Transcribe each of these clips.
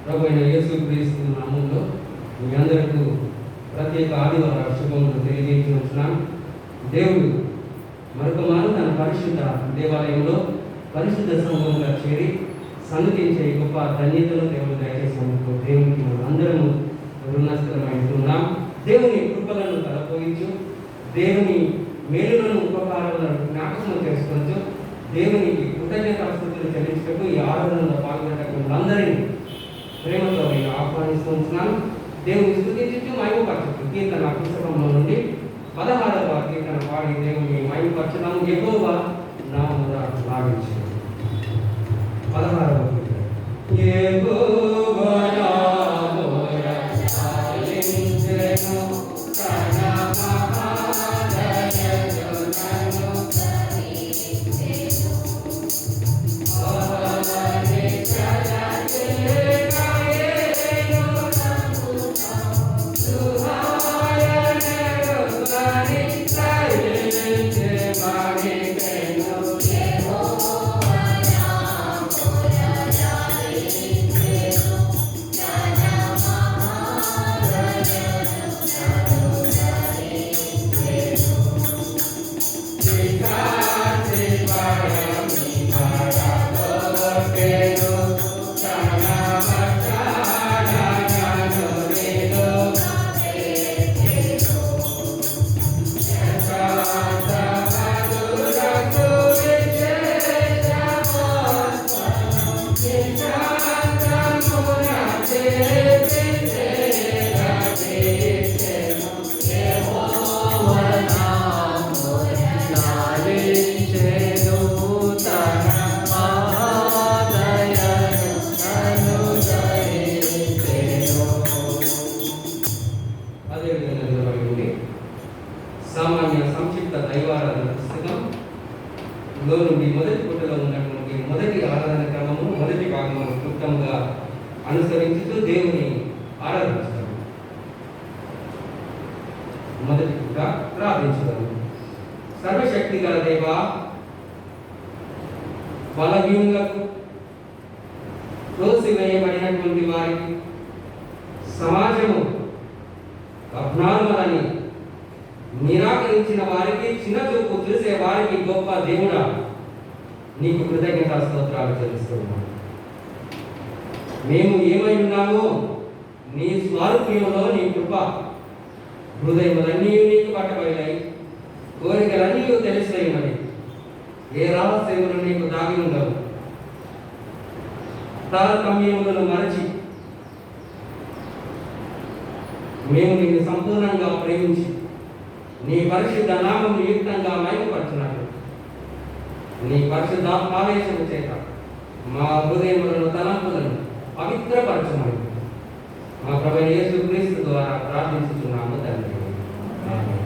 ప్రభువైన యేసుక్రీస్తు నామములో మీ అందరికీ ప్రత్యేక ఆదివార శుభములు తెలియజేస్తున్నాను. దేవుడు మరొక మారు తన పరిశుద్ధ దేవాలయంలో పరిశుద్ధ సంఘంగా చేరి సన్నిధించే గొప్ప ధన్యతను దేవుడు దయచేసినందుకు దేవునికి మనం అందరము రుణస్థలమైతున్నాం. దేవుని కృపలను తలపోయించు, దేవుని మేలులను ఉపకారాలను జ్ఞాపకం చేసుకుంటూ దేవునికి కృతజ్ఞతాస్తుతులు చెల్లించుటకు ఈ ఆరాధనలో పాల్గొనటకు అందరినీ ప్రేమతో నేను ఆహ్వానిస్తున్నాను. దేవుని స్తుతించుతూ మహిమపరచుతూ కీర్తన పుస్తకంలో నుండి 16వ కీర్తన పాడి దేవుని మహిమపరచుదాము. యెహోవా నామమున భావించు. 16వ కీర్తన. యెహోవా నామమున భావించెను తన మహాదయను సామాన్య సంక్షిప్త దైవారాధన పుస్తకంలో నుండి మొదటి పుటలో ఉన్నటువంటి మొదటి ఆరాధన క్రమము మొదటి భాగమును క్లుప్తంగా అనుసరించుతూ దేవుని ఆరాధించుతాము. మొదటి పుట ప్రార్థించుదాము. సర్వశక్తి గల దేవా, బలహీనులకు త్రోసివేయబడినటువంటి వారికి సమాజము అజ్ఞానులని నిరాకరించిన వారికి చిన్న చూపు చూసే వారికి గొప్ప దేవుడా, నీకు కృతజ్ఞతా స్తోత్రాలు చెల్లిస్తున్నాము. మేము ఏమై ఉన్నామో నీ స్వారూప్యంలో నీ కృప హృదయములన్నీ నీకు పట్టబడినాయి, కోరికలన్నీ తెలిసినవి, ఏ రహస్యములు నీకు దాగి ఉండవు. తారతమ్యములను మరచి మేము నిన్ను సంపూర్ణంగా ప్రేమించి నీ పరిశుద్ధ నామము యుక్తంగా మహిమపరచున్నట్లు నీ పరిశుద్ధాత్మావేశము చేత మా హృదయములను తలంపులను పవిత్రపరచుమని మా ప్రభువైన యేసుక్రీస్తు ద్వారా ప్రార్థించుచున్నాము తండ్రి. ఆమేన్.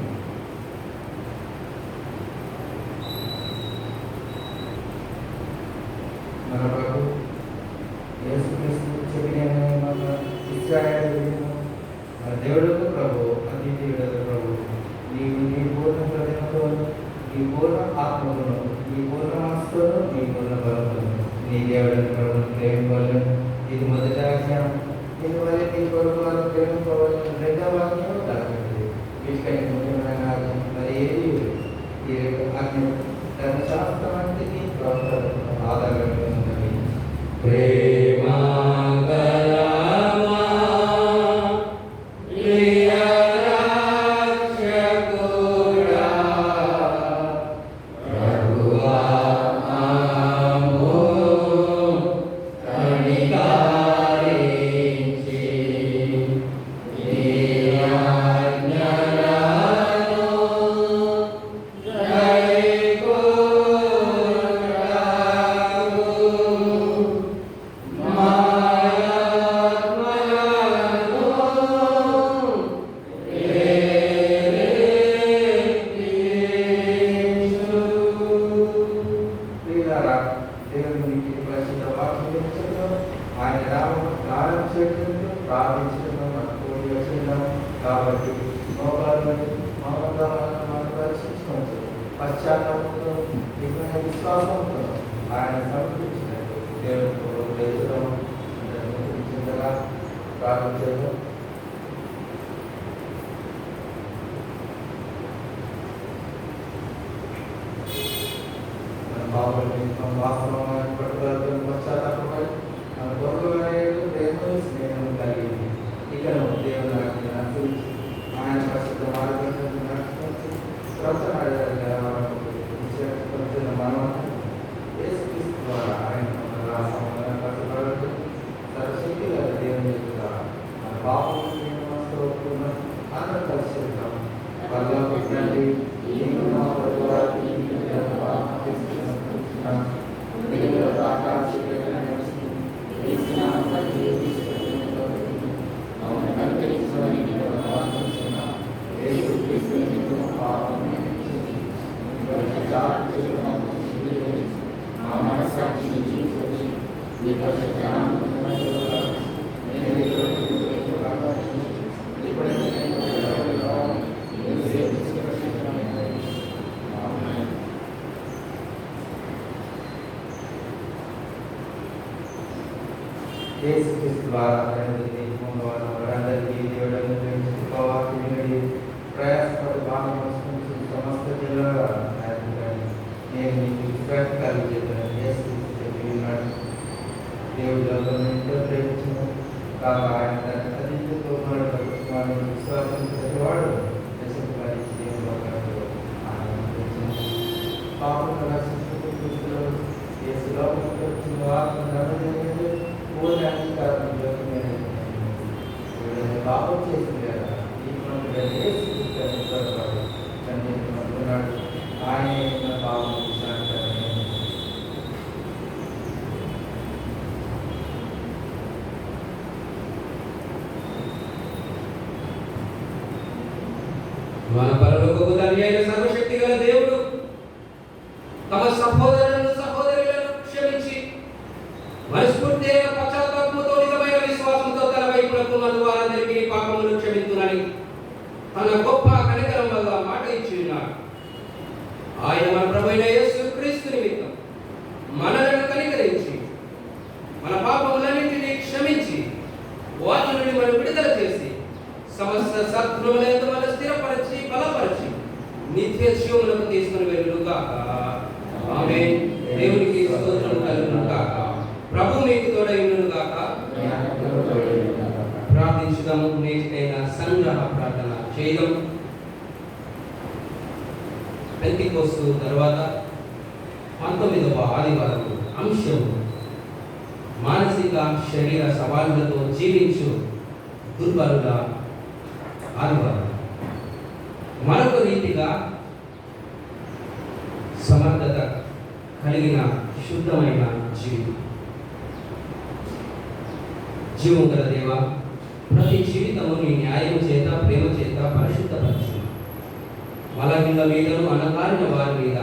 మన ప్రభు యేసుక్రీస్తు చెప్పిన ఇశ్రాయేలు మన దేవుడు ప్రభు అతిథియుడు ప్రభు, నీవు నీ పూర్ణ హృదయంతో, నీ పూర్ణ ఆత్మతో, నీ పూర్ణ మనసుతో, నీ పూర్ణ బలంతో నీ దేవుడిని ప్రభు ప్రేమించవలను. ఇది మొదటి ఆజ్ఞ. దీనివల్ల నీ కొరకు వారు ప్రేమించవలను. రెండవ ఆజ్ఞ దానికి వీటికంటే ముఖ్యమైన ఆజ్ఞ మరి ఏది ఈ ఆజ్ఞ ధర్మశాస్త్రం అంటే నీ ప్రవర్తన ఆధారంగా ఉన్నది. ప్రేమ కాబట్టి పశ్చాత్తాపంతో విశ్వాసంతో ఆయన సమర్పించినట్టు దేవుడు చేద్దాం. మన పాపల్ని వాస్తవమైన పట్టుదలతో పశ్చాత్తాపపడి మన కొరకులనే ప్రేమ స్నేహం కలిగి ఇక్కడ దేవుని ఆజ్ఞను అనుసరించి ఆయన పరిశుద్ధ మార్గంలో నడుచుకుంటూ మనం యేసుక్రీస్తు ద్వారా ఆయన సమాధానపరచబడుతూ సర్వశక్తి గల దేవుని యొక్క మన పాపం అందరం కలిసి ఉంటాం. పరలోక తండ్రి, నీవు మా ప్రభువానికి యేసుక్రీస్తు ద్వారా తండ్రి వారందరికీ దేవుడని ప్రేమించుకోవాలి. ప్రయాసపడి బాగా వస్తుంది సమస్త జిల్లా నేను నీకు ఇష్టాలు చెప్పాను. యేసుక్రీస్తు చెప్పి ఉన్నాడు, దేవుడు ఎంతో ప్రేమించిన కాక ఆయన తన తల్లితో విశ్వాసం ప్రతివాడు పాపం పాపం చేసింది కదా ఆయన పాపం మన పరలోకపు తండ్రి అయిన సర్వశక్తి గల దేవుడు తమ సహోదరులను సహోదరులను క్షమించి మనస్ఫూర్తి పశ్చాత్తాపంతో నిజమైన విశ్వాసంతో తన వైపులకు మన వారందరికీ పాపములు క్షమించునని తన గొప్ప కనికరం వల్ల మాట ఇచ్చి ఉన్నాడు. ఆయన మన ప్రభువైన యేసుక్రీస్తు నిమిత్తం మనలను కనికరించి మన పాపములన్నింటినీ క్షమించి వాటి నుండి మనం విడుదల చేసి సమస్త సత్క్రియలను మన స్థిరపరచి బలపరచి నిత్య జీవములకు తీసుకుని వెళ్ళును గాక. ఆమేన్. దేవునికి స్తోత్రం కలుగును గాక. ప్రభు మీకు తోడైయును గాక. ప్రార్థించుదాము. నేటినైన సంగ్రహ ప్రార్థన చేయడం. పెంతెకోస్తు తర్వాత 19వ ఆదివారం అంశం మానసిక శరీర సవాళ్ళతో జీవించు దుర్బలుల ఆదివారం. మరొక రీతిగా సమర్థత కలిగిన శుద్ధమైన జీవితం. జీవం గల దేవ, ప్రతి జీవితము నీ న్యాయం చేత ప్రేమ చేత పరిశుద్ధపరచు. మలగిన మీదను అనగారిన వారి మీద,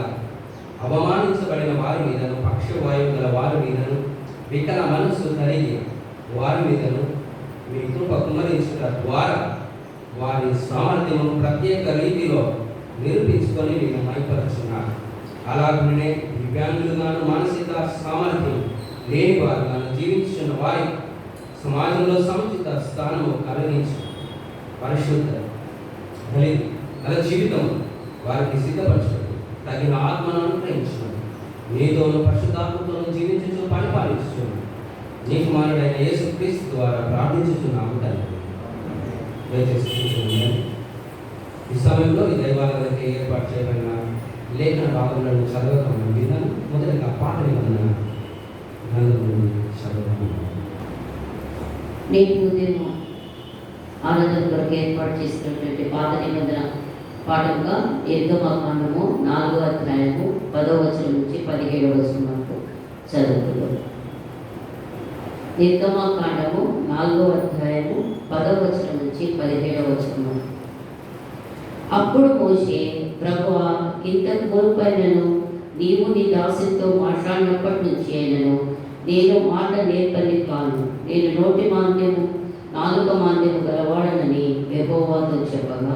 అవమానించబడిన వారి మీదను, పక్షవాయువు గల వారి మీదను, వికల మనస్సు కలిగి వారి మీదను మీ కృప కుమ్మరించుట ద్వారా వారి సామర్థ్యమును ప్రత్యేక రీతిలో నిరూపించుకొని నేను మైపరుచున్నాను. అలాగనే దివ్యాంగులుగాను మానసిక సామర్థ్యం లేని వారుగాను జీవించున్న వారి సమాజంలో సముచిత స్థానము కలిగించు. పరిశుద్ధ గల జీవితం వారికి సిద్ధపరచు. తగిన ఆత్మను అనుగ్రహించు. నీతోను పరిశుద్ధాత్మతోను జీవించుచు పరిపాలించు. నీ కుమారుడైన యేసుక్రీస్తు ద్వారా ప్రార్థించుచున్నాము తండ్రి. దయచేసి కూర్చోండి. ఈ సమయంలో ఈ దైవాలయానికి ఏర్పాటు చేయబడిన లేఖన భాగంలో చదవడం విన్నాను. మొదటిగా పాట నిబంధన గ్రంథం చదవడం. నేటి ఉదయం ఆనందం కొరకు ఏర్పాటు చేసినటువంటి పాత నిబంధన పాఠంగా నిర్గమకాండము 4వ అధ్యాయము 10వ వచనం నుంచి 17వ వచనం వరకు చదువుతున్నాం. నిర్గమకాండము 4వ అధ్యాయము 10వ వచనం నుంచి 17వ వచనం వరకు. అప్పుడు మోషే, ప్రభువా, ఇంత కోల్పోయినను నీవు నీ దాసునితో మాట్లాడినప్పటి నుంచి అయినను నేను మాట నేర్పని కాను. నేను నోటి మాంద్యము నాలుక మాంద్యము గలవాడనని యెహోవాతో చెప్పగా,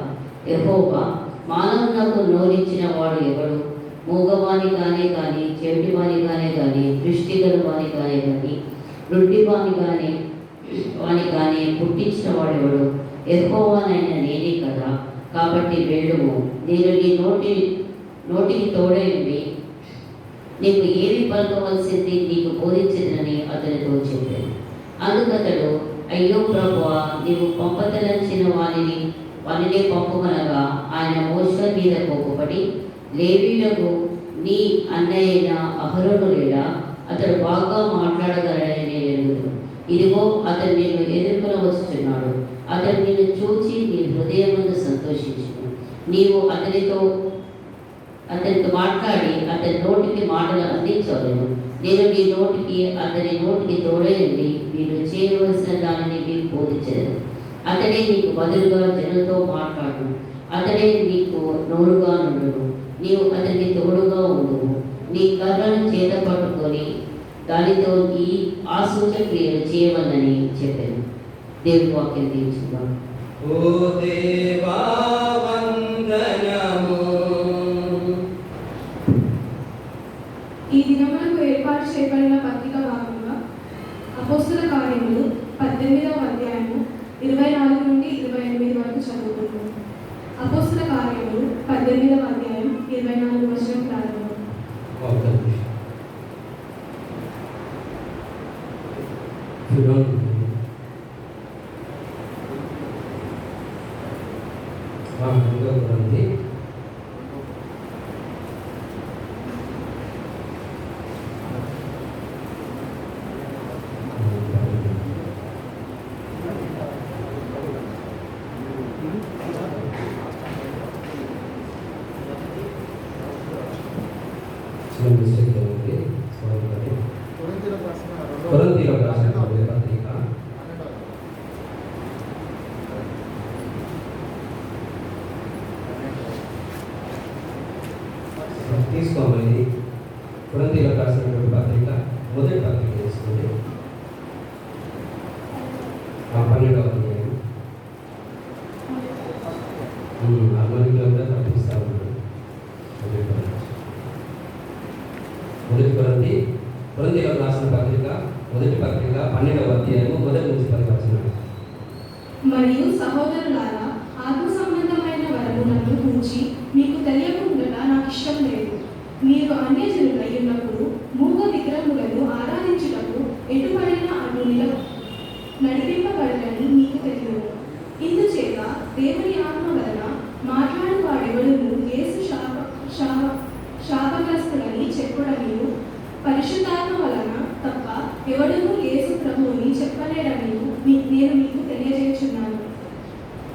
యెహోవా, మానవునకు నోరించిన వాడు ఎవడు? మూగవానిగానే కానీ, చెవిటివానిగానే కానీ, దృష్టి గలవానిగానే కానీ, గుడ్డివానిగానే వాని కానీ పుట్టించిన వాడెవడు? యెహోవానైన నేనే కదా. కాబట్టి వెళ్ళుము, నేను నీ నోటికి తోడేయండి, నీకు ఏమి పలకవలసింది నీకు బోధించదని అతనితో చెప్పాను. అందుకతడు, అయ్యో ప్రభువా, నీవు పంపదలచిన వానినే పంపమనగా ఆయన మోషే మీద కోపపడి, లేవీయులకు నీ అన్నయ్యైన అహరోను లేడా? అతడు బాగా మాట్లాడగలడని నేను ఎరుగుదును. ఇదిగో అతడు నిన్ను ఎదుర్కొని వస్తున్నాడు. అతడు నిన్ను చూచి నీ హృదయమందు సంతోషించును. నీవు అతనితో మాట్లాడి అతని నోటికి మాటలు అందించవలను. నేను అతని నోటికి తోడేయండి, మీరు చేయవలసిన దానిని మీకు బోధించలేదు. అతడే నీకు బదులుగా జనులతో మాట్లాడు, అతడే నీకు నోరుగా నుండును. నీవు అతనికి తోడుగా ఉండువు. నీ కర్రను చేత పట్టుకొని దానితో ఈ ఆసూచక్రియలు చేయవలని చెప్పాను. దేవుని వాక్యం తీర్చుదాం. ఓ దేవా వందనము. ఈ దినములకు ఏర్పాటు చేయబడిన పత్రిక భాగంగా అపోస్తల కార్యములు 18వ అధ్యాయము 24 నుండి 28 వరకు చదువుతున్నాము. అపోస్తల కార్యములు 18వ అధ్యాయం 24 వచనం ప్రారంభం. కొరింథీయులకు రాసిన పత్రిక తీసుకోమని కొరింథీయులకు రాసినటువంటి పత్రిక మొదటి పత్రిక తీసుకోండి. 12వ అధ్యాయం. హార్మోనిక్లో కూడా తప్పిస్తా ఉన్నాడు. కొరింథీయులకు రాసిన పత్రిక మొదటి పత్రిక 12వ అధ్యాయము 1 నుంచి 10 వచనాలు. మరియు సహోదరులారా, ఆత్మ సంబంధమైన వరములను గురించి మీకు తెలియకుండా నాకు ఇష్టం లేదు. మీరు అన్యజనులై ఉన్నప్పుడు మూగ విగ్రహములను ఆరాధించుటకు ఎటుపడిన అటు నడిపింపబడని మీకు తెలియదు. ఇందుచేత దేవుని ఆత్మ వలన మాట్లాడు వాడెవడును యేసు శాపగ్రస్తుడని చెప్పుడని, పరిశుద్ధాత్మ వలన తప్ప ఎవడును యేసు ప్రభువుని చెప్పలేడని నేను మీకు తెలియజేస్తున్నాను.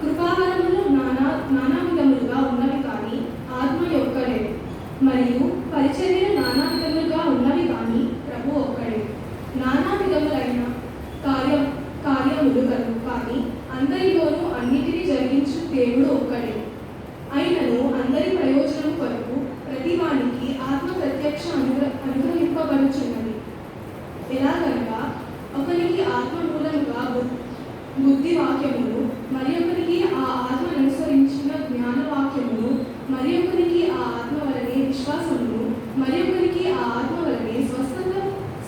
కృపావరములు నానా విధములుగా ఉన్నవి కానీ ఆత్మ ఒక్కడే, మరియు పరిచర్యలు నానా విధములుగా ఉన్నవి కానీ ప్రభు ఒక్కడే. నానా విధములైన కార్యములు కలుగు కానీ అందరిలోనూ అన్నిటినీ జరిగించు దేవుడు ఒక్కడే. అయినను అందరి ప్రయోజనం కొరకు ప్రతి వానికి ఆత్మ ప్రత్యక్ష అనుగ్రహింపబడుచున్నది. ఎలాగనగా ఒకరికి ఆత్మ మూలముగా బుద్ధి వాక్యములు, మరి ఒకరికి ఆ ఆత్మ అనుసరించిన జ్ఞాన వాక్యములు, మరి ఒకరికి ఆ ఆత్మ వలనే విశ్వాసములు, మరి ఒకరికి ఆ ఆత్మ వలనే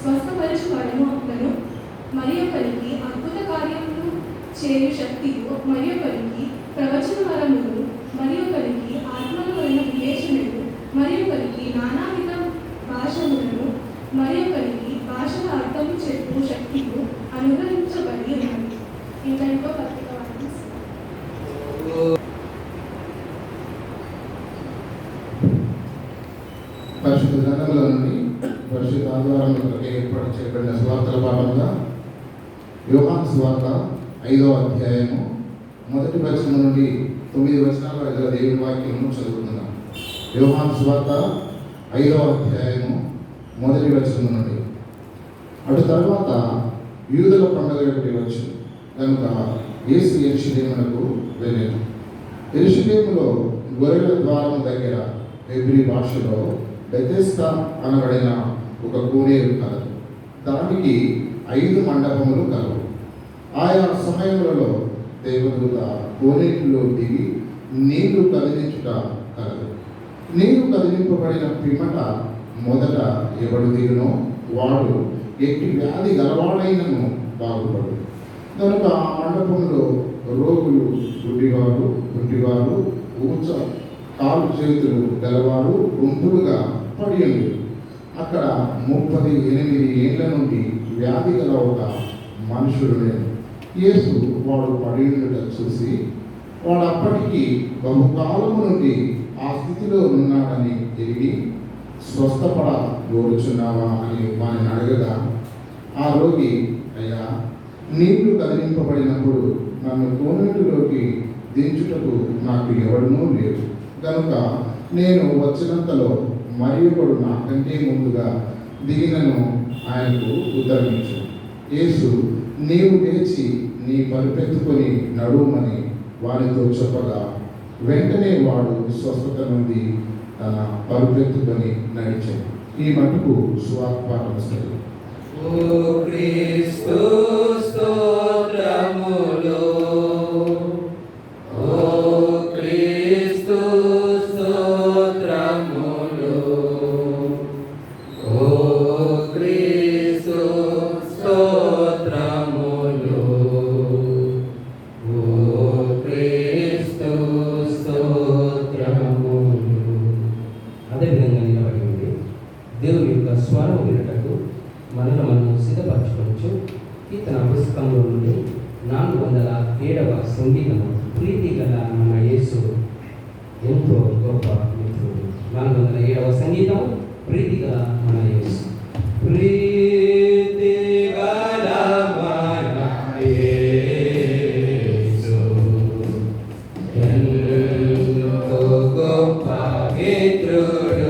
స్వస్థపరచు వరములను, మరి ఒకరికి అద్భుత కార్యములు చేయు శక్తియు, మరి ఒకరికి ప్రవచన వరములు, మరి ఒకరికి ఆత్మల వలన వివేచనలు, మరి ఒకరికి నానావిధ భాషలను, మరి ఒకరికి భాషల అర్థము చెప్పు శక్తియు అనుగ్రహించబడి ఉన్నది. ఇంతటితో పత్రిక పరిశుద్ధ గ్రంథంలో నుండి పరిశుద్ధ ఆదివారంలో ఏర్పాటు చేయబడిన సువార్తల భాగంగా యోహాను సువార్త 5వ అధ్యాయము 1 వచనం నుండి 9 వచనాలు దేవుని వాక్యమును చదువుతున్నాం. యోహాను సువార్త 5వ అధ్యాయము 1 వచనం నుండి. అటు తర్వాత యూదుల పండుగ వచ్చి కనుక యేసు యెరూషలేమునకు వెళ్ళాను. యెరూషలేములో గొర్రెల ద్వారము దగ్గర హెబ్రీ భాషలో బెతెస్దా అనబడిన ఒక కోనేరు కలదు. దానికి 5 మండపములు కలవు. ఆయా సమయములలో దేవదూత కోనేటిలో దిగి నీళ్లు కదిలించుట కలదు. నీరు కదిలింపబడిన పిమ్మట మొదట ఎవడు దిగునో వాడు ఎట్టి వ్యాధి గలవాడైనను బాగుపడు. కనుక ఆ మండపంలో రోగులు, గుడ్డివారు, కుంటివారు, ఊచ కాలు చేతులు గలవారు గుంపులుగా పడి ఉంది. అక్కడ 38 ఏళ్ల నుండి వ్యాధి గల ఒక మనుషుడు లేడు. యేసు వాడు పడి ఉండటం చూసి వాడు అప్పటికి బహుకాలము నుండి ఆ స్థితిలో ఉన్నాడని ఎరిగి స్వస్థపడ కోరుచున్నావా అని వారిని అడగగా ఆ రోగి, అయ్యా, నీళ్లు కదిలింపబడినప్పుడు నన్ను కోనేటిలోకి దించుటకు నాకు ఎవడనూ లేడు కనుక నేను వచ్చినంతలో మరి ఒకడు నాకంటే ముందుగా దిగినను ఆయనకు ఉద్ధరించు. యేసు, నీవు లేచి నీ పరుపెత్తుకొని నడుమని వారితో చెప్పగా వెంటనే వాడు స్వస్థత నుండి తన పరుపెత్తుకొని నడిచాడు. ఈ మటుకు సువార్త పాఠం వస్తుంది. ఓ క్రీస్తు స్తోత్రములు, ఓ క్రీస్తు స్తోత్రములు, ఓ క్రీస్తు స్తోత్రములు, ఓ క్రీస్తు స్తోత్రములు. అదేవిధంగా నిలబడి ఉంది. దేవుని యొక్క స్వరం వినటకు మనము సిద్ధపరచుకోవచ్చు. కీర్తన పుస్తకంలో నుండి 407వ సంగీతము. ప్రీతి గల మన యేసు ఎంతో గొప్ప మిత్రుడు. 407వ సంగీతం. ప్రీతి గల మన యేసు. ప్రీతి గల మన యేసు ఎంతో గొప్ప మిత్రుడు.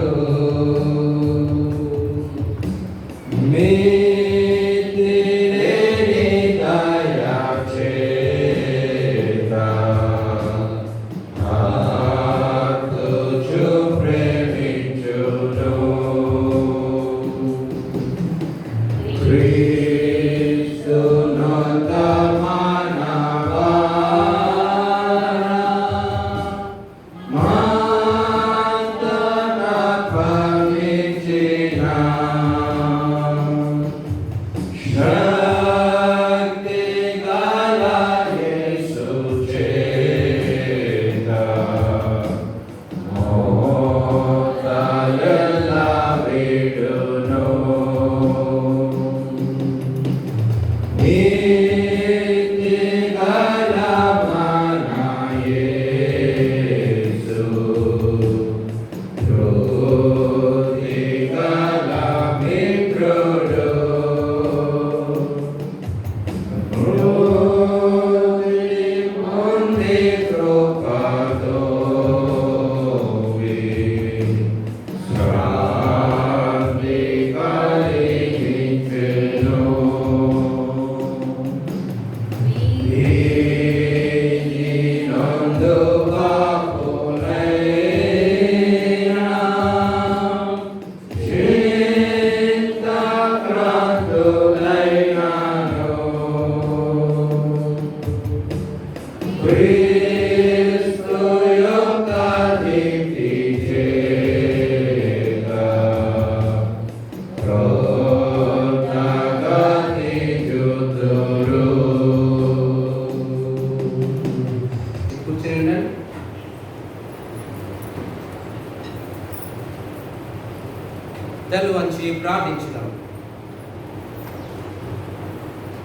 తల వంచి ప్రార్థించుదాం.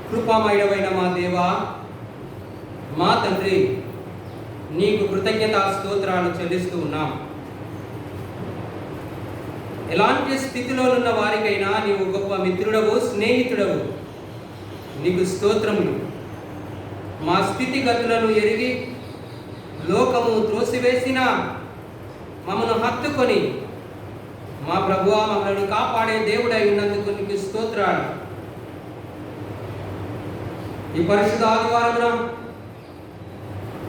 కృపామయుడవైన మా దేవా, మా తండ్రి, నీకు కృతజ్ఞతా స్తోత్రాలు చెల్లిస్తూ ఉన్నాం. ఎలాంటి స్థితిలో ఉన్న వారికైనా నీవు గొప్ప మిత్రుడవు, స్నేహితుడవు. నీకు స్తోత్రములు. మా స్థితిగతులను ఎరిగి లోకము త్రోసివేసిన మమ్మను హత్తుకొని మా ప్రభువా మమ్మల్ని కాపాడే దేవుడై ఉన్నందుకు నీకు స్తోత్రాలు. ఈ పరిశుద్ధ ఆదివారమున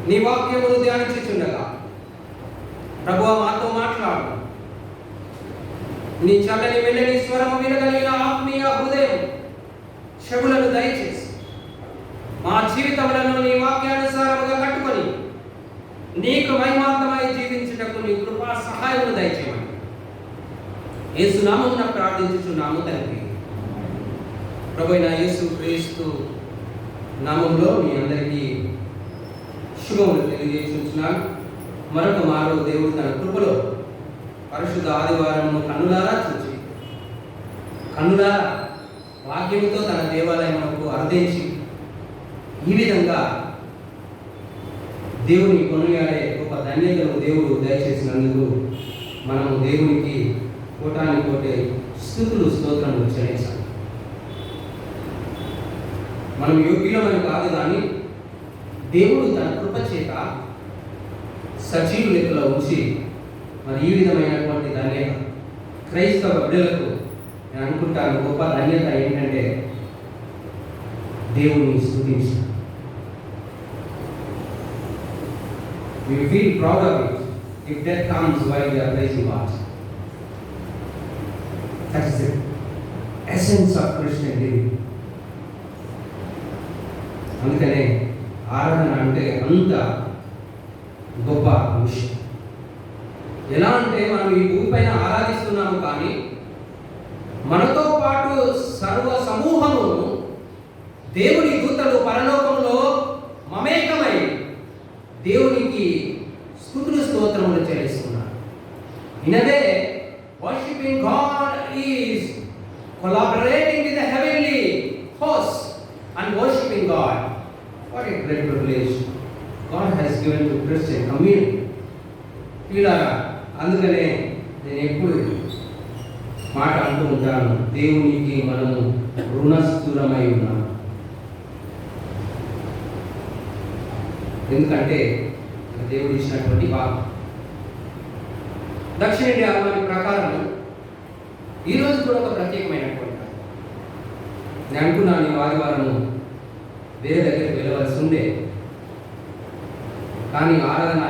నీ వాక్యమును ధ్యానించుచుండగా ప్రభువా మాతో మాట్లాడు. నీ చల్లని వెన్నని స్వరము వినగలిగిన ఆత్మీయ హృదయం చెవులను దయచేసి మా జీవితములను నీ వాక్యానుసారముగా కట్టుకొని నీకు మహిమార్థమై జీవించుటకు నీ కృపా సహాయమును దయచేయమని యేసు నామమున ప్రార్థించుచున్నాము తండ్రి. ప్రభువైన యేసు క్రీస్తు నామంలో మీ అందరికీ శుభములు తెలియజేస్తున్నాను. మరొక మారు దేవుడు తన కృపలో పరిశుద్ధ ఆదివారము కన్నులారా చూచి కన్నులారా వాక్యముతో తన దేవాలయమునకు అర్థించి ఈ విధంగా దేవుని కొనియాడే గొప్ప ధన్యతను దేవుడు దయచేసినందుకు మనము దేవునికి కోటాని కోటే స్తుతులు స్తోత్రములు చెల్లించాలి. మనం యోగ్యులమని కాదు, కానీ దేవుడు తన కృప చేత సజీవు లెక్కలో ఉంచి మరి ఈ విధమైనటువంటి ధన్యత క్రైస్తవ బిడ్డలకు నేను అనుకుంటాను గొప్ప ధన్యత ఏంటంటే దేవుని స్తుతించడం. We feel proud of it if that comes while we are praising God. That is the essence of Christian living. అందుకనే ఆరాధన అంటే అంత గొప్ప విషయం. ఎలా అంటే మనం ఈ భూమి పైన ఆరాధిస్తున్నాము, కానీ మనతో పాటు సర్వ సమూహము దేవుని దూతలు పరలోకంలో మమేకమై దేవునికి స్తుతులు స్తోత్రములు చెల్లిస్తున్నారు. In a way, worshiping God is collaborating with the heavenly host and worshiping God. What a great privilege God has given to Christian community. పిల్లరా, అందుకనే నేను ఎప్పుడు మాట అంటూ ఉంటాను, దేవునికి మనము రుణస్థులమై ఉన్నాము. ఎందుకంటే దేవుడు ఇచ్చినటువంటి వాక్. దక్షిణ ఇండియా వారి ప్రకారం ఈరోజు కూడా ఒక ప్రత్యేకమైనటువంటి. నేను అనుకున్నాను ఈ ఆదివారము వేరే దగ్గరికి వెళ్ళవలసి ఉండే, కానీ ఆరాధన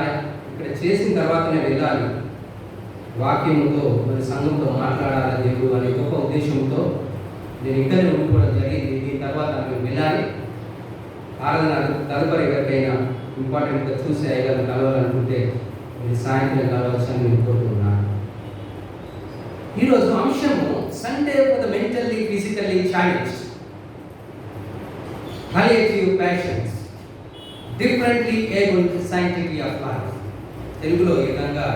ఇక్కడ చేసిన తర్వాతనే వెళ్ళాలి, వాక్యముతో మరి సంఘంతో మాట్లాడాలి దేవుడు అనే గొప్ప ఉద్దేశంతో నేను ఇక్కడే ఉండిపోవడం జరిగింది. దీని తర్వాత మేము వెళ్ళాలి. ఆరాధన తదుపరి ఎవరికైనా ఇంపార్టెంట్గా చూసి అయ్యారు కలవాలనుకుంటే మీరు సాయంత్రం కలవచ్చని నేను కోరుతున్నాను. ఈరోజు అంశము Sunday for the mentally physically challenged, palliative patients, differently abled sanctity of life. తెలుగులో ఈ విధంగా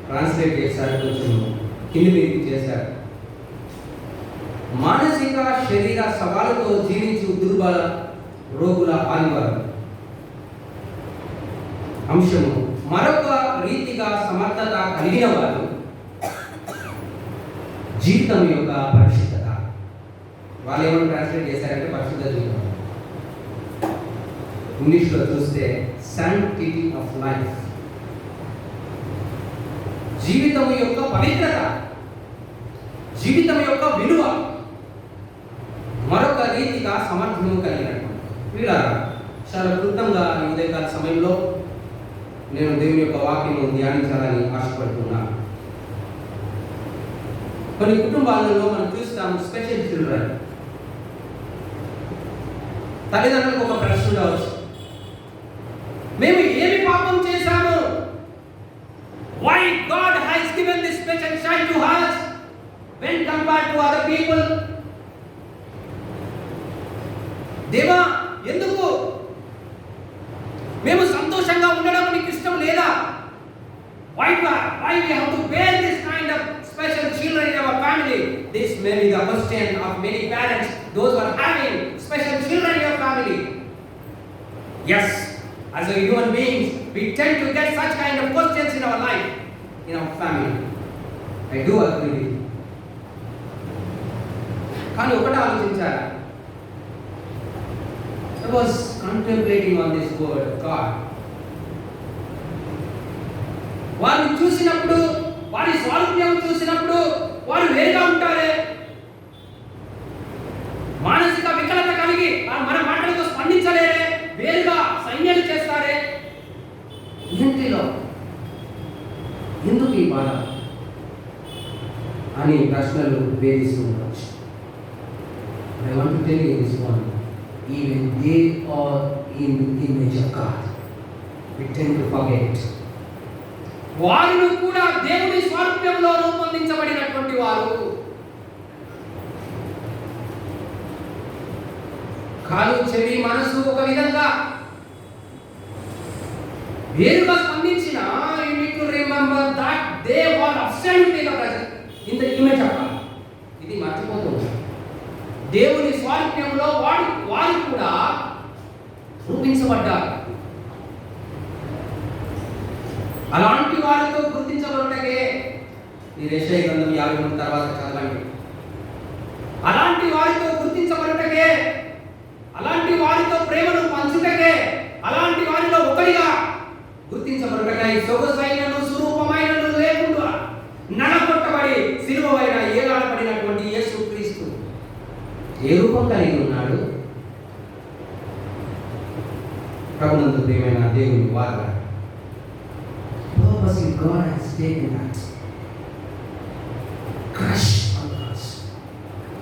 ట్రాన్స్లేట్ చేశారు, కొంచెం కింది మీదకి చేశారు. మానసిక శరీర సవాలుతో జీవించు దుర్బల రోగుల ఆదివారం. అంశము మరొక రీతిగా సమర్థత కలిగిన వారు జీవితం యొక్క పరిశుద్ధత. వాళ్ళు ఏమైనా ట్రాన్స్లేట్ చేశారంటే పరిశుద్ధ జీవితం. ఇంగ్లీష్లో చూస్తే sanctity of life, జీవితం యొక్క పవిత్రత, జీవితం యొక్క విలువ, మరొక రీతిగా సమర్థము కలిగినటువంటి. వీళ్ళారా, చాలా క్లుప్తంగా ఈ ఉదయకాల సమయంలో నేను దేవుని యొక్క వాక్యము ధ్యానించాలని ఆశపడుతున్నాను. కొన్ని కుటుంబాలలో మనం చూస్తాము స్పెషల్ చిల్డ్రన్. తల్లిదండ్రులకు ఒక ప్రశ్న ఉండవచ్చు, మేము ఏమి పాపం చేశాము? Why God has given this special child to us when compared to other people? దేవా, ఎందుకు మేము సంతోషంగా ఉండడం నీకు ఇష్టం లేదా? Why we have to bear this kind of special children in our family? This may be the question of many parents, those who are having special children in your family. Yes, as a human beings, we tend to get such kind of questions in our life, in our family. I do agree with you. కానీ ఒకటి ఆలోచించారా? I was contemplating on this word of God. వారిని చూసినప్పుడు, వారి స్వారూప్యం చూసినప్పుడు వారు వేరుగా ఉంటారే, మానసిక వికలత కలిగి మన మాటలతో స్పందించలేరే, వేరుగా సైన్యాలు చేస్తారే. ఇంటిలో ఎందుకు ఈ బాధ అని ప్రశ్నలు వేధిస్తూ ఉండవచ్చు. I want to tell you this one. Even they are in the image of God. We tend to forget. వారు కూడా దేవుని స్వరూపంలో రూపొందించబడినటువంటి వారు. కాలు, చెవి, మనసు ఒక విధంగా వేరుగా స్పందించిన you need to remember that they were absent in the present in the image of God. ఇది మర్చిపోతుంది. దేవుని స్వారూప్యంలో వారు కూడా రూపించబడ్డారు. అలాంటి వారితో గుర్తించబడటకే ఈ యెషయా గ్రంథం 53 తర్వాత చదవండి. అలాంటి వారితో గుర్తించబడటకే, అలాంటి వారితో ప్రేమను పంచుటకే, అలాంటి వారిలో ఒకరిగా గుర్తించబడటకై సొగసైనను స్వరూపమైనను లేకుండా నలగొట్టబడి సిలువపైన ఏలాడబడినటువంటి యేసుక్రీస్తు ఏ రూపం కలిగి ఉన్నాడు? ప్రభునందు ప్రియమైన దేవుని వారు purposely God has taken that crush on us.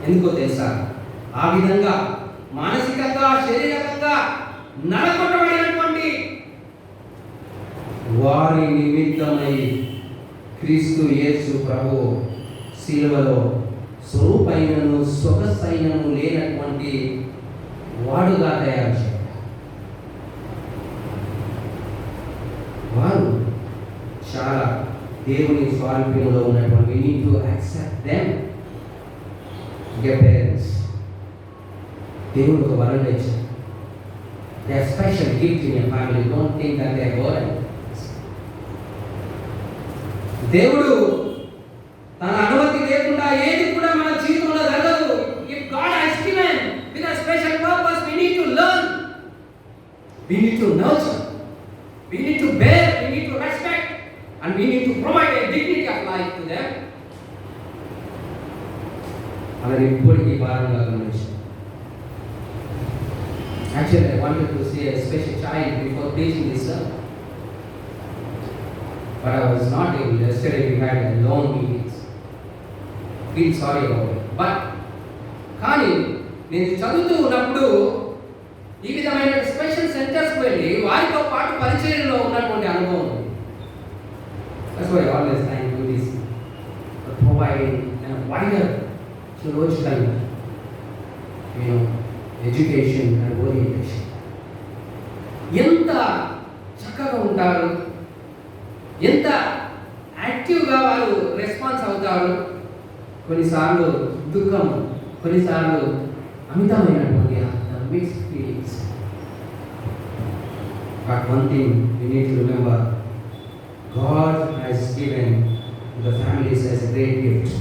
ఎందుకో తెలుసా? ఆ విధంగా మానసికంగా, శారీరకంగా నలగొట్టబడినటువంటి వారి నిమిత్తమై క్రీస్తు యేసు ప్రభు శిలువలో స్వరూపైనను సొగసైనను లేనటువంటి వాడుగా తయారు చేశారు. వారు చాలా దేవుని స్వారూప్యంలో ఉన్నటువంటి we need to accept them. Dear parents, దేవుడు ఒక వరం ఇచ్చారు. They are special gift in your family. Don't think that they are burden. దేవుడు తన అనుమతి లేకుండా ఏది కూడా మన జీవితంలో జరగదు. If God has given with a special purpose, we need to learn. We need to nurture. We need to bear. We need to respect. And we need to provide a dignity of life to them. అలా ఎప్పటికీ భారంగా గమనించాను. Actually, I wanted to see a special child before preaching this sermon, but I was not able. Yesterday we had a long meetings. Feel sorry about it. But కానీ నేను చదువుతూ ఉన్నప్పుడు ఈ విధమైన స్పెషల్ సెంటర్స్కి వెళ్ళి వారితో పాటు పరిచయంలో ఉన్నటువంటి అనుభవం ఉంది. That's why I always try to do this, providing a wider theological, education and orientation. ఎంత చక్కగా ఉంటారు, ఎంత యాక్టివ్గా వారు రెస్పాన్స్ అవుతారు. కొన్నిసార్లు దుఃఖం, కొన్నిసార్లు అమితమైనటువంటి mixed feelings. But one thing we need to remember, God has given the families as a great gift.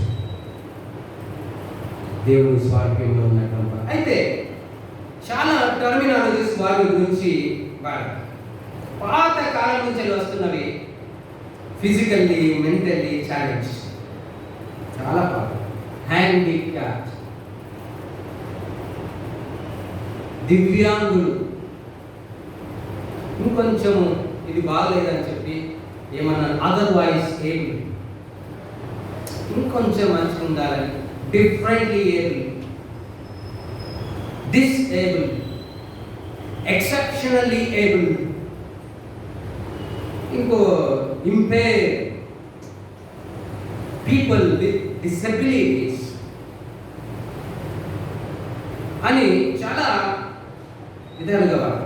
దేవుని స్వారూప్యంలో ఉన్నటువంటి అయితే చాలా టర్మినాలజీస్ వారి గురించి పాత కాలం నుంచి వస్తున్నవి. ఫిజికల్లీ, మెంటల్లీ ఛాలెంజ్, చాలా పాత, హ్యాండిక్యాప్డ్, దివ్యాంగులు, ఇంకొంచెం ఇది బాగలేదని చెప్పి ఏమన్నా అదర్వైజ్ ఏబుల్, ఇంకొంచెం మంచిగా ఉండాలని differently able, disable, exceptionally able, ఇంకో ఇంపేర్, పీపుల్ విత్ డిసెబిలిటీస్ అని చాలా విధాలుగా వాడు.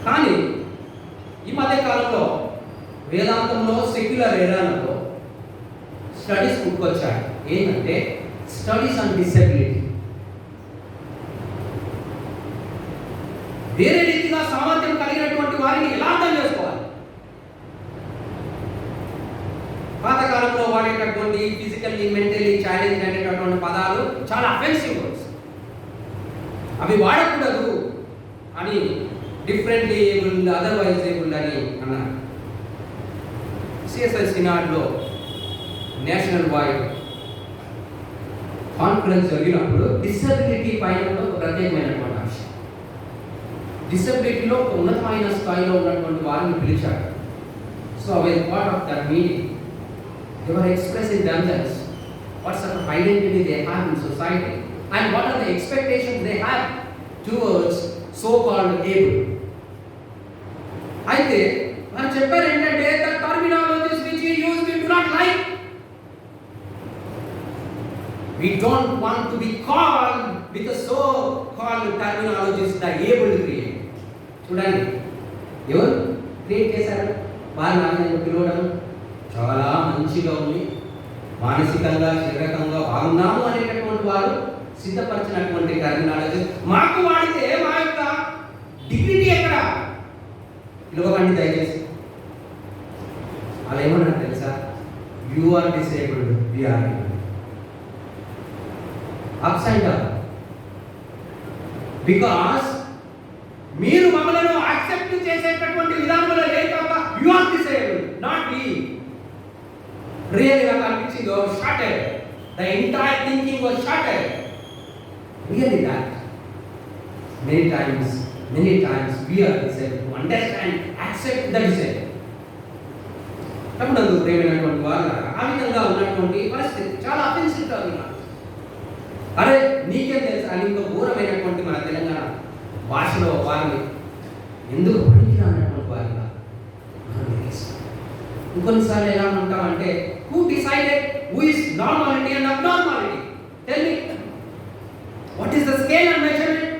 కానీ ఈ మధ్య కాలంలో వేదాంతంలో సెక్యులర్ ఎరాలో స్టడీస్ పుట్టుకొచ్చాయి. ఏంటంటే స్టడీస్ ఆన్ డిసెబిలిటీ. వేరే రీతిగా సామర్థ్యం కలిగినటువంటి వారిని ఎలా అర్థం చేసుకోవాలి? పాతకాలంలో వాడేటటువంటి ఫిజికల్లీ, మెంటల్లీ ఛాలెంజ్ అనేటటువంటి పదాలు చాలా అఫెన్సివ్ వర్డ్స్. అవి వాడకూడదు అని డిఫరెంట్లీ ఏబుల్, అదర్వైజ్ ఏబుల్ అని అన్నారు. సిఎస్ఐ సినాడ్లో నేషనల్ వైడ్ కాన్ఫరెన్స్ జరిగినప్పుడు డిసెబిలిటీ పైన ఒక ప్రత్యేకమైనటువంటి అంశం. డిసెబిలిటీలో ఒక ఉన్నతమైన స్థాయిలో ఉన్నటువంటి వారిని పిలిచారు. So as part of that meeting, they were expressing themselves, what sort of identity they have in society and what are the expectations they have towards so-called able. అయితే మనం చెప్పారు ఏంటంటే the terminologies which we use we do not like. We don't want to be called with the so called terminologies the able to create. చూడండి, ఎవరు create చేశారు? వారు నాన్న పిలవడం చాలా మంచిగా ఉంది, మానసికంగా శారీరకంగా బాగున్నాము అనేటటువంటి వారు సిద్ధపరిచినటువంటి టర్మినాలజీ మాకు వాడితే మా యొక్క డిగ్నిటీ ఎక్కడ? పిలవకండి దయచేసి. అలా ఏమన్నారు తెలుసా? You are disabled, we are ups and down. Because మీరు మమ్మల్ని యాక్సెప్ట్ చేసేటటువంటి విధానంలో లేదు తప్ప you are disabled, not we. Really నాకు అనిపించింది shorted, the entire thinking was shorted. Really that many times we are disabled to understand, accept the disabled. తమ్ముడు ప్రేమైనటువంటి వారు ఆ విధంగా ఉన్నటువంటి పరిస్థితి చాలా అఫెన్సివ్గా ఉన్నారు. అరే నీకేం తెలుసు అని ఇంకో ఘోరమైనటువంటి మన తెలంగాణ భాషలో వారిని ఎందుకు పనికి అన్నటువంటి వారిగా ఇంకొన్నిసార్లు ఎలా ఉంటామంటే who decided who is normality and abnormality? Tell me, what is the scale and measurement?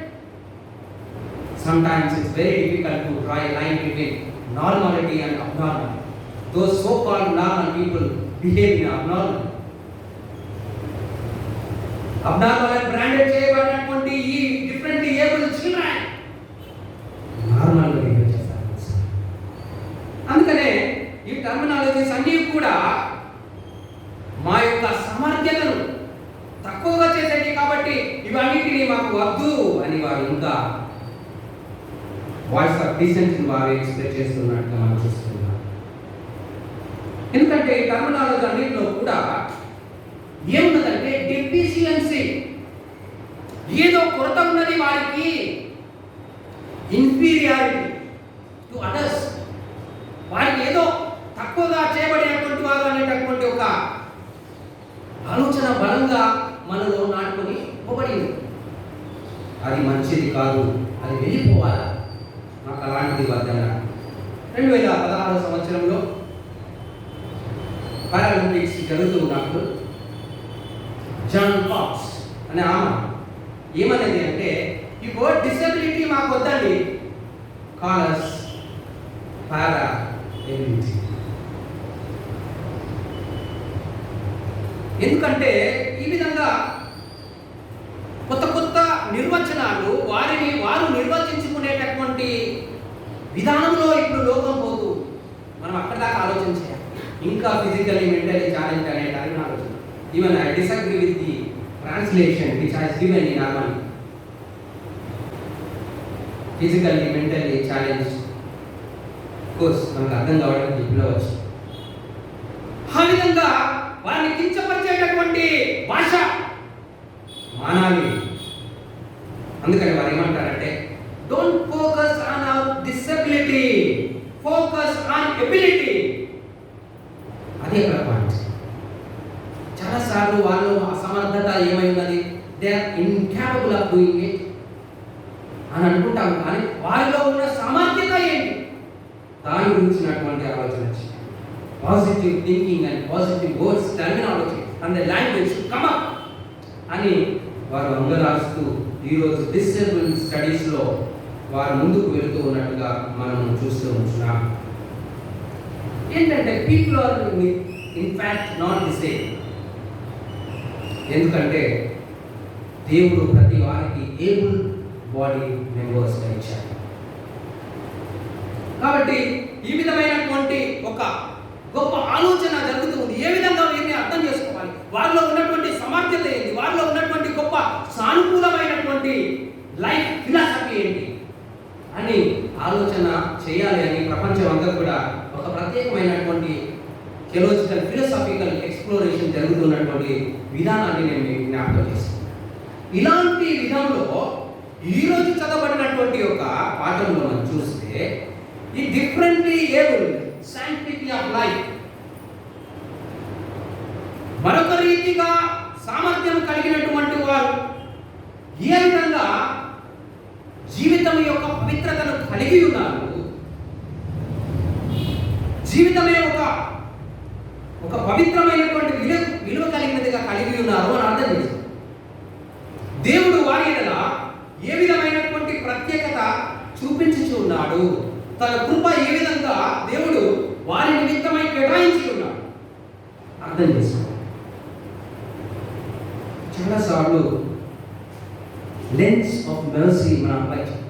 Sometimes it's very difficult to draw a line between normality and abnormality. Those so-called normal people behave in abnormal. Abnormal and branded చేయబడినటువంటి ఈ differently able children నార్మల్గా behave చేస్తారు. అందుకనే ఈ terminologies అన్నీ కూడా మా యొక్క సమర్థ్యతను తక్కువగా చేసేది కాబట్టి ఇవన్నిటిని మాకు వద్దు అని వారు ఇంకా వాయిస్ ఆఫ్ డీసెన్సీ వారు ఎక్స్ప్రెస్ చేస్తున్నట్టుగా మనం చూస్తున్నాం. ఎందుకంటే ఈ టర్మినాలజీ అన్నింటిలో కూడా ఏమున్నదంటే డెఫిషియన్సీ, ఏదో కొరత ఉన్నది వారికి, ఇన్ఫీరియారిటీ టు అదర్స్, వారికి ఏదో తక్కువగా చేయబడినటువంటి వారు అనేటటువంటి ఒక ఆలోచన బలంగా మనలో నాటుకొని ఇవ్వబడింది. అది మంచిది కాదు, అది వెళ్ళిపోవాలి, నాకు అలాంటిది వద్దన్నా. 2016 సంవత్సరంలో పారాలింపిక్స్ జరుగుతున్నప్పుడు జాన్ కాక్స్ అనే ఆమె ఏమనేది అంటే ఈ వర్డ్ డిసెబిలిటీ మాకు వద్దండి, కాలస్ పారా ఎబిలిటీ. ఎందుకంటే ఈ విధంగా కొత్త కొత్త నిర్వచనాలు వారిని వారు నిర్వచించుకునేటటువంటి విధానంలో ఇప్పుడు లోకం పోతూ మనం అక్కడ దాకా ఆలోచన చేయాలి. ఇంకా ఫిజికల్లీ మెంటల్లీ ఛాలెంజ్ అనే ఆలోచన. Even I disagree with the translation which has given in normal physically mentally challenge. Course మనకు అర్థం కావడానికి పిలవచ్చు. ఆ విధంగా వారిని కించపరిచేటటువంటి భాష మానాలి. అందుకని వారు ఏమంటారంటే don't focus on our disability, focus on ability. అదే ఇక్కడ పాయింట్. చాలాసార్లు వాళ్ళు అసమర్థత ఏమై ఉన్నది, they are incapable of doing it అని అనుకుంటాం. కానీ వారిలో ఉన్న సామర్థ్యత ఏంటి దాని గురించినటువంటి ఆలోచన వచ్చింది. Positive thinking and positive words terminology and the language come up అని వారు అంగరాస్తూ ఈరోజు డిసేబుల్ స్టడీస్లో వారు ముందుకు వెళుతూ ఉన్నట్టుగా మనం చూస్తూ ఉంటున్నాం. ఏంటంటే people are in fact not disable. ఎందుకంటే దేవుడు ప్రతి వారికి ఏబుల్ బాడీ మెంబర్స్ ఇచ్చారు. కాబట్టి ఈ విధమైనటువంటి ఒక గొప్ప ఆలోచన జరుగుతుంది. ఏ విధంగా వీరిని అర్థం చేసుకోవాలి, వారిలో ఉన్నటువంటి సమర్థ్యత ఏంటి, వారిలో ఉన్నటువంటి గొప్ప సానుకూలమైనటువంటి లైఫ్ ఫిలాసఫీ ఏంటి అని ఆలోచన చేయాలి అని ప్రపంచం అంతా కూడా ఒక ప్రత్యేకమైనటువంటి థియలాజికల్ ఫిలాసఫికల్ ఎక్స్ప్లోరేషన్ జరుగుతున్నటువంటి విధానాన్ని నేను మీకు జ్ఞాపకం చేస్తాను. ఇలాంటి విధంలో ఈరోజు చదవబడినటువంటి ఒక పాఠంలో మనం చూస్తే ఈ differently abled sanctity of life, మరొక రీతిగా సామర్థ్యం కలిగినటువంటి వారు ఏ విధంగా జీవితం యొక్క పవిత్రతను కలిగి ఉన్నారు, జీవితమే ఒక పవిత్రమైనటువంటి విలువ కలిగినదిగా కలిగి ఉన్నారు అని అర్థం చేశారు. దేవుడు వారి ఎడల ఏ విధమైనటువంటి ప్రత్యేకత చూపించుచు ఉన్నాడు, తన కృప ఏ విధంగా దేవుడు వారి నిమిత్తమై కేటాయించి ఉన్నాడు అర్థం చేసుకోవాలి. చాలాసార్లు లెన్స్ ఆఫ్ మెర్సీ మనం అప్లై చేయాలి.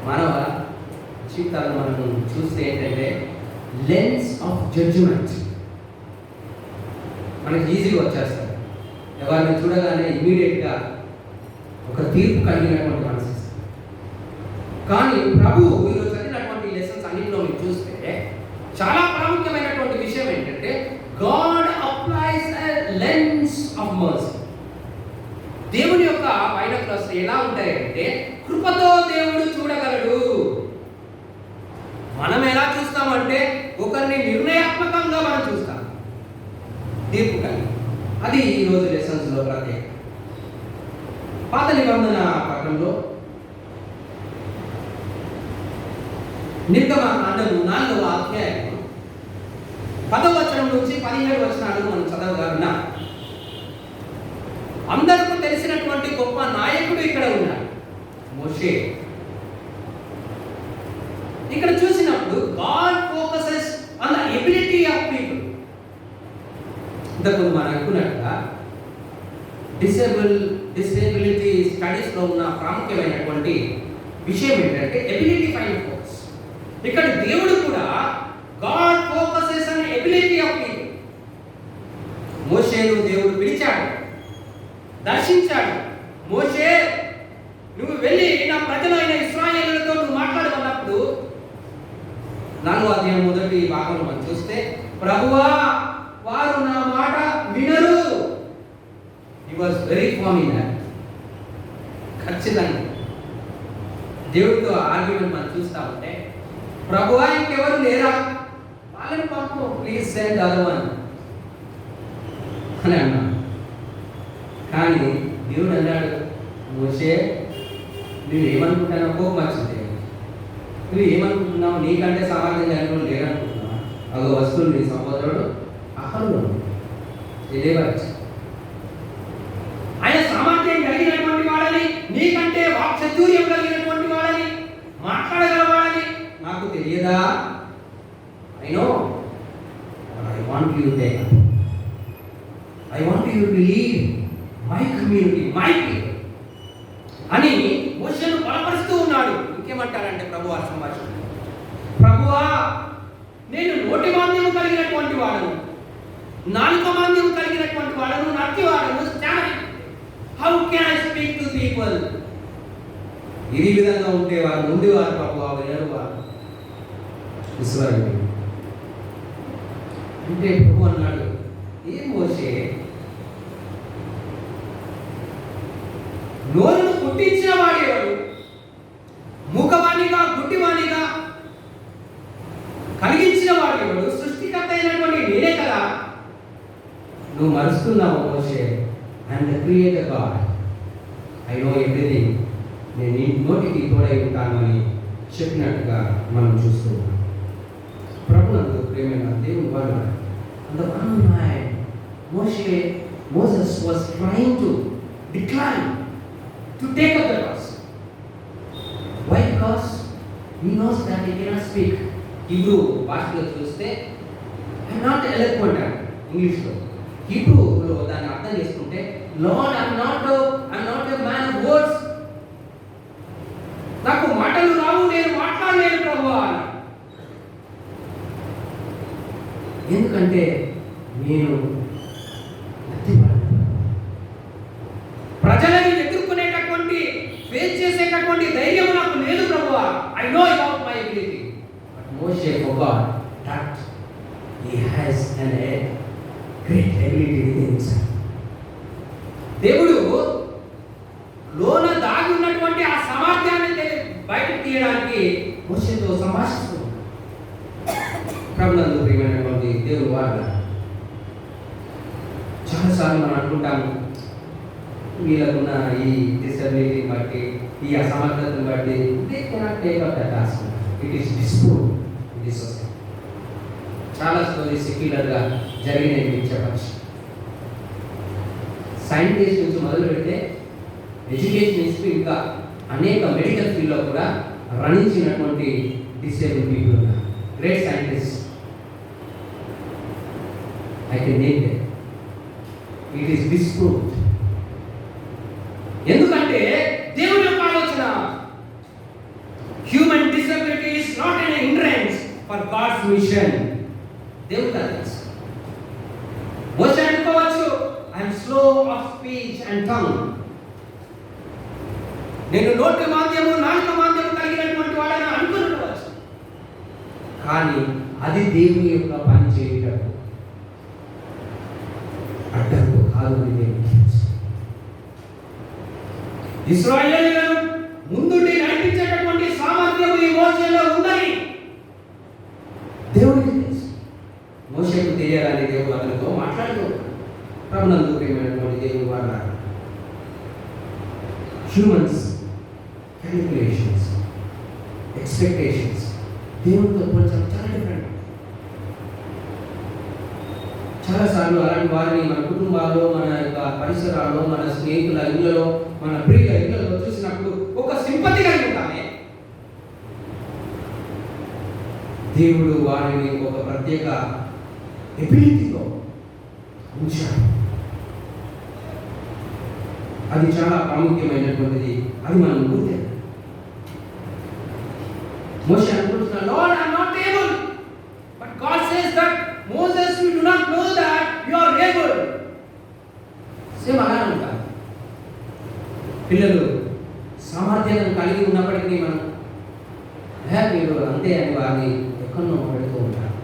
మానవ జీవితాలు మనం చూస్తే ఏంటంటే లెన్స్ ఆఫ్ జడ్జిమెంట్ మనకి ఈజీగా వచ్చేస్తారు. ఎవరిని చూడగానే ఇమీడియట్గా ఒక తీర్పు కలిగినటువంటి మనసు. కానీ ప్రభు ఈరోజు చదివినటువంటి లెసన్స్ అన్నింటిలో మీరు చూస్తే చాలా ప్రాముఖ్యమైనటువంటి విషయం ఏంటంటే God applies a lens of mercy. దేవుని యొక్క బైనాక్యులర్స్ ఎలా ఉంటాయంటే కృపతో దేవుడు చూడగలడు. మనం ఎలా చూస్తామంటే ఒకరిని నిర్ణయాత్మకంగా మనం చూస్తాం, తీర్పు కలిగి. అది ఈరోజు లెసన్స్ లో ప్రత్యేక. పాత నిబంధన పట్టణంలో నిర్గమకాండము 4వ అధ్యాయం 10వ వచనం నుంచి 17 వచనాలు మనం చదవగా విన్నాం. అందరికీ తెలిసినటువంటి గొప్ప నాయకుడు ఇక్కడ ఉన్నాడు, మోషే. ఇక్కడ చూసినప్పుడు God focuses on the ability of people. ఇంతకుముందు మనం అనుకున్నట్టుగా డిసేబిలిటీ స్టడీస్ లో ఉన్న ప్రాముఖ్యమైనటువంటి విషయం ఏంటంటే ఎబిలిటీ పైన ఫోకస్. ఇక్కడ దేవుడు కూడా God focuses on ability of people. మోషేను దేవుడు పిలిచాడు, దర్శించాడు. మోషే, నువ్వు వెళ్ళి నా ప్రజలైన ఇశ్రాయేలులతో నువ్వు మాట్లాడమన్నప్పుడు 4వ అధ్యాయం మొదటి భాగంలో మనం చూస్తే ప్రభువా వారు నా మాట వినరు. He was very firm in that. ఖచ్చితంగా దేవుడితో ఆర్గ్యుమెంట్ మనం చూస్తా ఉంటే ప్రభువా ఇంకెవరు లేరా, వాళ్ళని పంపు, ప్లీజ్ సెండ్ అదర్ వన్ అని అన్నాడు. కానీ దేవుడు అన్నాడు, మోషే నువ్వేమనుకుంటున్నావు, కోపం వచ్చింది, నువ్వు ఏమనుకుంటున్నావు, నీకంటే సామర్థ్యం కలిగిన లేరనుకుంటున్నావు. అదో వస్తువులు నీ సహోదరుడు అహరోను తెలియవచ్చు. ఆయన సామర్థ్యం కలిగినటువంటి వాడని, నీకంటే వాక్చాతుర్యం కలిగినటువంటి వాడని, మాట్లాడగలవాడని నాకు తెలియదా? I know, but I want you there. I want you to lead my community, my people అని మోషేను బలపరుస్తూ ఉన్నాడు. ఇంకేమంటారంటే ప్రభు ఆ సంభాషణ, ప్రభువా నేను నోటి మాంద్యము కలిగినటువంటి వాడను, నాలుక మాంద్యము కలిగినటువంటి వాడను, నత్తి వాడను, how can I speak to people. ఈ విధంగా ఉంటే వారు ముందు వారు ప్రభువా వినరు వారు విశ్వాసం. అంటే ప్రభు అన్నాడు, ఏ మోషే నోరును పుట్టించిన వాడేవాడు, మూకవాణిగా గుడ్డివాణిగా కలిగించిన వాడేవాడు, సృష్టికర్త అయినటువంటి నేనే కదా. నువ్వు మరుస్తున్నావు Moshe, I'm the creator God, I know everything, నేను నీ నోటికి తోడై ఉంటాను అని చెప్పినట్టుగా మనం చూస్తూ ఉన్నాం. ప్రభునందు ప్రేమైన దేవుని వారు on the one hand, Moses was trying to decline to take up the task. Why? Because he knows that he cannot speak. Hebrew భాషలో చూస్తే I'm not eloquent English లో, Hebrew లో దాన్ని అర్థం చేసుకుంటే Lord, I'm not a man of words. నాకు మాటలు రావు, నేను మాట్లాడలేను ప్రభువా. ఎందుకంటే నేను ప్రజలని ఎదుర్కొనేటటువంటి ఫేస్ చేసేటటువంటి ధైర్యం నాకు లేదు ప్రభువా. I know about my ability. But Moshe forgot that he has an great ability within himself. దేవుడు లోన దాగి ఉన్నటువంటి ఆ సామర్థ్యాన్ని బయటకు తీయడానికి మోషేతో సంభాషిస్తున్నాడు. ప్రభునందు ప్రియమైనటువంటి దేవుని వారు, చాలాసార్లు మనం అనుకుంటాము వీళ్ళకున్న ఈ డిసబిలిటీని బట్టి, ఈ అసమర్థతను బట్టి they cannot take up that task. It is disprove in the society. చాలా స్టోరీస్ సెక్యులర్గా జరిగినవి చెప్పచ్చు. సైంటిస్ట్ నుంచి మొదలు పెడితే ఎడ్యుకేషనిస్ట్ ఇంకా అనేక మెడికల్ ఫీల్డ్లో కూడా రాణించినటువంటి డిసేబుల్ పీపుల్ ఉన్నారు. Great scientist I can name them. It is disproved. ఎందుకంటే దేవుని యొక్క ఆలోచన human disability is not an hindrance for God's mission. దేవుడు తెలుసు. మోషే అనుకోవచ్చు, I'm slow of speech and tongue, నేను నోటి మాధ్యము నాలుక మాధ్యము కలిగినటువంటి వాడని అనుకుంటువచ్చు. కానీ అది దేవుని యొక్క పని చేయటం అడ్డంకు కాదు అని దేవునికి తెలుసు. ఇశ్రాయేలీయులను ముందుండి నడిపించేటటువంటి సామర్థ్యం ఈ మోషేలో ఉందని దేవునికి తెలుసు. మోషేకు తెలియాలని దేవుడు అతనితో మాట్లాడుతూ ప్రభునందు ప్రియమైనటువంటి దేవుడు వాళ్ళ హ్యూమన్స్ క్యాలిక్యులేషన్స్, ఎక్స్పెక్టేషన్స్ దేవుడితో పోల్చడం చాలా డిఫరెంట్. చాలాసార్లు అలాంటి వారిని మన కుటుంబాల్లో, మన యొక్క పరిసరాల్లో, మన స్నేహితుల ఇళ్లలో, మన ప్రియుల ఇళ్లలో చూసినప్పుడు ఒక సింపతి కలిగి ఉంటామే. దేవుడు వారిని ఒక ప్రత్యేక ఎబిలిటీతో ఉంచాడు. అది చాలా ప్రాముఖ్యమైనటువంటిది. అది మనం గుర్తే. మోషే అనుకుంటున్నాడు, Lord, I am not able. But God says that Moses, you do not know that you are able. Same అలా ఉంటారు పిల్లలు. సామర్థ్యాలను కలిగి ఉన్నప్పటికీ మనం మీరు అంతే అని వారిని ఎక్కడో పెడుతూ ఉంటారు.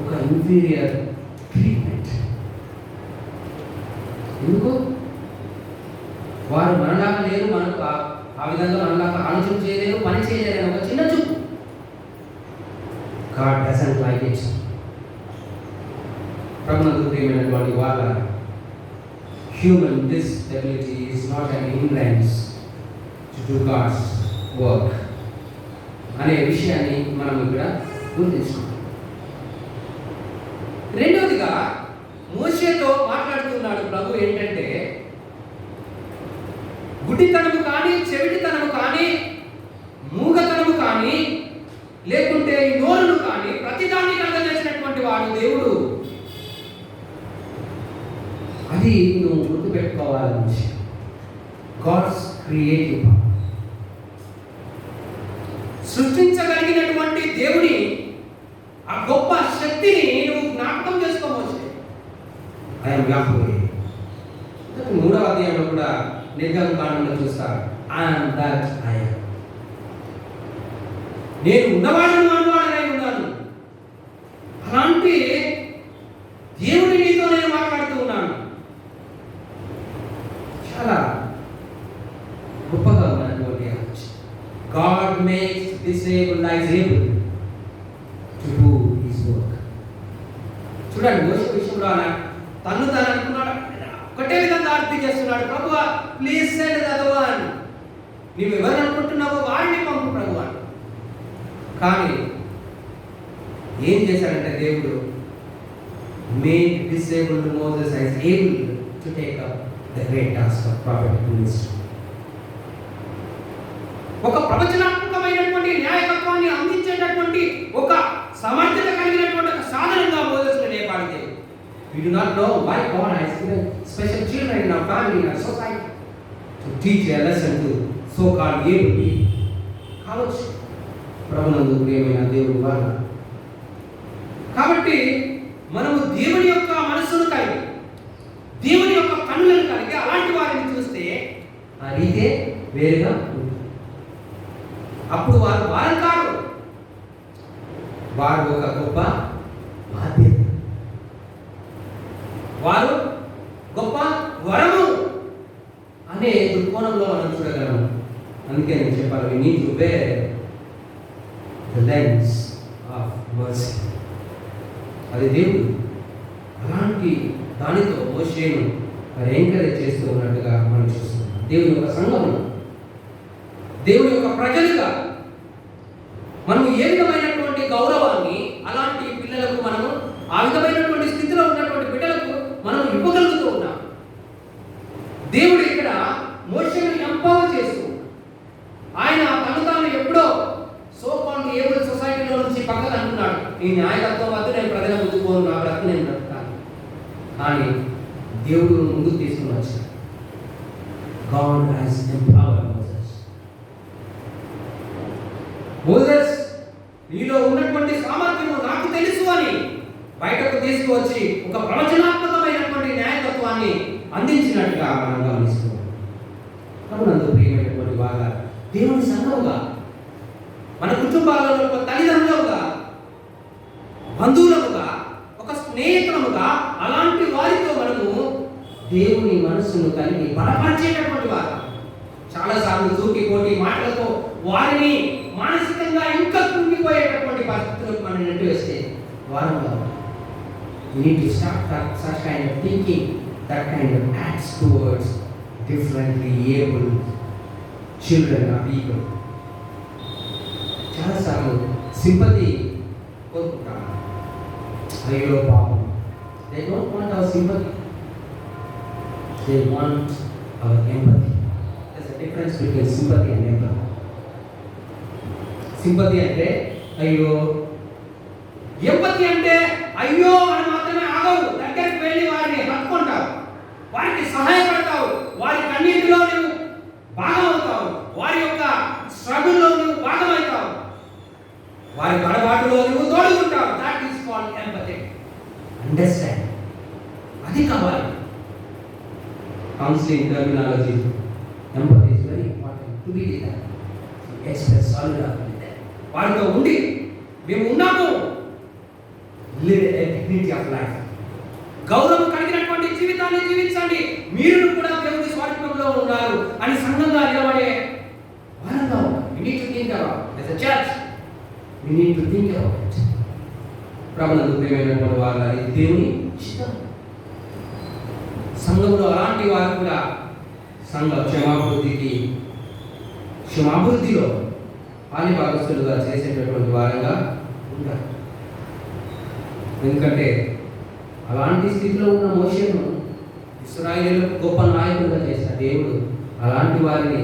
ఒక ఇన్ఫీరియర్ ట్రీట్మెంట్. ఎందుకు? వారు మనలాగా లేరు, మనకు ఆ విధంగా మనలాగా ఆలోచన చేయలేరు, పని చేయలేరు అని ఒక చిన్న చూపు. God doesn't like it. ప్రభునందు ప్రియమైనటువంటి వాళ్ళ human disability is not an hindrance to do God's work అనే విషయాన్ని మనం ఇక్కడ గుర్తించుకోవాలి. రెండవదిగా మోషేతో మాట్లాడుతున్నాడు ప్రభు ఏంటంటే, గుడ్డితనము కానీ, చెవిటితనము కానీ, మూగతనము కానీ, లేకుంటే ఈ నోరును కానీ ప్రతిదాన్ని కలగజేసినటువంటి వాడు దేవుడు. అది నువ్వు గుర్తుపెట్టుకోవాలని విషయం. God's creative power. సృష్టించగలిగినటువంటి దేవుని ఆ గొప్ప శక్తిని నువ్వు జ్ఞాపకం చేసుకోవచ్చు. ఐఎమ్ యాహోవే. 3వ అధ్యాయంలో కూడా నిర్గమకాండంలో చూస్తారు, ఐఎమ్ దట్ ఐఎమ్. నేను ఉన్నవాడను అనువాడనై ఉన్నాను. అలాంటి దేవుడి నీతో నేను మాట్లాడుతూ ఉన్నాను. చాలా గొప్పగా ఉన్నటువంటి ఆలోచన. God makes disabled as able to do his work. చూడండి, మోషే విషయంలో తను అనుకున్నాడు, ఒకటే విధంగా అర్థం చేస్తున్నాడు, ప్రభువా please send the other one. నీవు ఎవరు అనుకుంటున్నావో వాడిని పంపు ప్రభువా. కానీ ఏం చేశాడంటే దేవుడు made disabled Moses as able to take up the great task of prophetic ministry. ఒక ప్రవచనాత్మకమైనటువంటి న్యాయకత్వాన్ని అందించేటటువంటి ఒక సమర్థత కలిగినటువంటి ఒక సాధనంగా మోసెస్ను లేపాడు దేవుడు. We do not know why God has given special children in our family, in our society, to teach a lesson to so-called able people. కావచ్చు ప్రభునందు ప్రియమైన దేవుడు వారు. కాబట్టి మనము దేవుని యొక్క మనస్సును కలిగి, దేవుని యొక్క కన్నులను కలిగి అలాంటి వారిని చూస్తే ఆ రీతే వేరుగా ఉంటుంది. అప్పుడు వారు వారం కాదు, వారు ఒక గొప్ప బాధ్యత, వారు గొప్ప వరము అనే దృక్కోణంలో మనం చూడగలము. అందుకే నేను చెప్పాలి, we need to bear the lens of mercy. అది దేవుడు అలాంటి దానితో మోషేను ఎంకరేజ్ చేస్తూ ఉన్నట్టుగా మనం చూస్తున్నాం. దేవుని యొక్క సంఘం, దేవుని యొక్క ప్రజలుగా మనం ఏ విధమైనటువంటి గౌరవాన్ని అలాంటి పిల్లలకు మనము ఆ విధమైనటువంటి స్థితిలో ఉన్నటువంటి బిడ్డలకు మనం ఇవ్వగలుగుతూ ఉన్నాం. దేవుడు ఇక్కడ మోషేను ఎంపవర్ చేస్తూ ఆయన తను తాను ఎప్పుడో సోకాన్ ఏబుల్ సొసైటీలో నుంచి పక్కన అంటున్నాడు, ఈ న్యాయకత్వం వద్ద నేను ప్రజల ముందుకు పోను, నా బ్రతుకు నేను బ్రతుకుతాను. కానీ దేవుడు ముందుకు తీసుకుని వచ్చాడు. God has empowered Moses. Moses, నీలో ఉన్నటువంటి సామర్థ్యము నాకు తెలుసు అని బయటకు తీసుకువచ్చి ఒక ప్రవచనాత్మకమైనటువంటి న్యాయతత్వాన్ని అందించినట్టుగా మనం గమనిస్తున్నాం. ప్రభునందు ప్రియమైనటువంటి వారు, దేవుని సంఘముగా, మన కుటుంబాలలో ఒక తల్లిదండ్రులుగా, బంధువులుగా, ఒక స్నేహితులుగా అలాంటి వారితో మనము దేవుని మనస్సును కలిగి బలపరిచేటటువంటి వారు. చాలాసార్లు తూకిపోటీ మాటలతో వారిని మానసికంగా ఇంకా కుంగిపోయేటటువంటి పరిస్థితులకు మనం నెట్టివేస్తే వారంగా we need to start such kind of thinking, that kind of acts towards differently able children or people. చాలాసార్లు సింపతి కోరుకుంటాం. అయ్యో పాపం, they don't want our sympathy, they want our empathy. There's a difference between sympathy and empathy. Sympathy అంటే అయ్యో, empathy అంటే అయ్యో అని మాత్రమే ఆగవు. దగ్గరికి వెళ్ళి వారిని హత్తుకుంటావు, వారికి సహాయపడతావు, వారి కన్నీటిలో నువ్వు భాగమవుతావు, వారి యొక్క స్ట్రగుల్లో నువ్వు భాగమవుతావు, వారి గడబాటులో నువ్వు తోడుకుంటావు. That is called empathy. Understand, అది కావాలి. Counselling terminology, empathy is very important to be there, express solidarity. వారితో ఉండి మేము ఉన్నాము, live a dignity of life, గౌరవం కలిగినటువంటి జీవితాన్ని జీవించండి, మీరు కూడా దేవుని స్వారూప్యంలో ఉన్నారు అని సంఘంగా నిలబడే వారంగా ఉన్నాం. We need to think about it. As a church, we need to think about it. ప్రభునందు ప్రియమైనటువంటి వారు, ఇది దేవుని ఇష్టం. సంఘంలో అలాంటి వారు కూడా సంఘ క్షమాభివృద్ధిలో పాలిభాగస్తులుగా చేసేటటువంటి వారంగా ఉంటారు. ఎందుకంటే అలాంటి స్థితిలో ఉన్న మోషేను ఇశ్రాయేలులకు గొప్ప నాయకులుగా చేసిన దేవుడు అలాంటి వారిని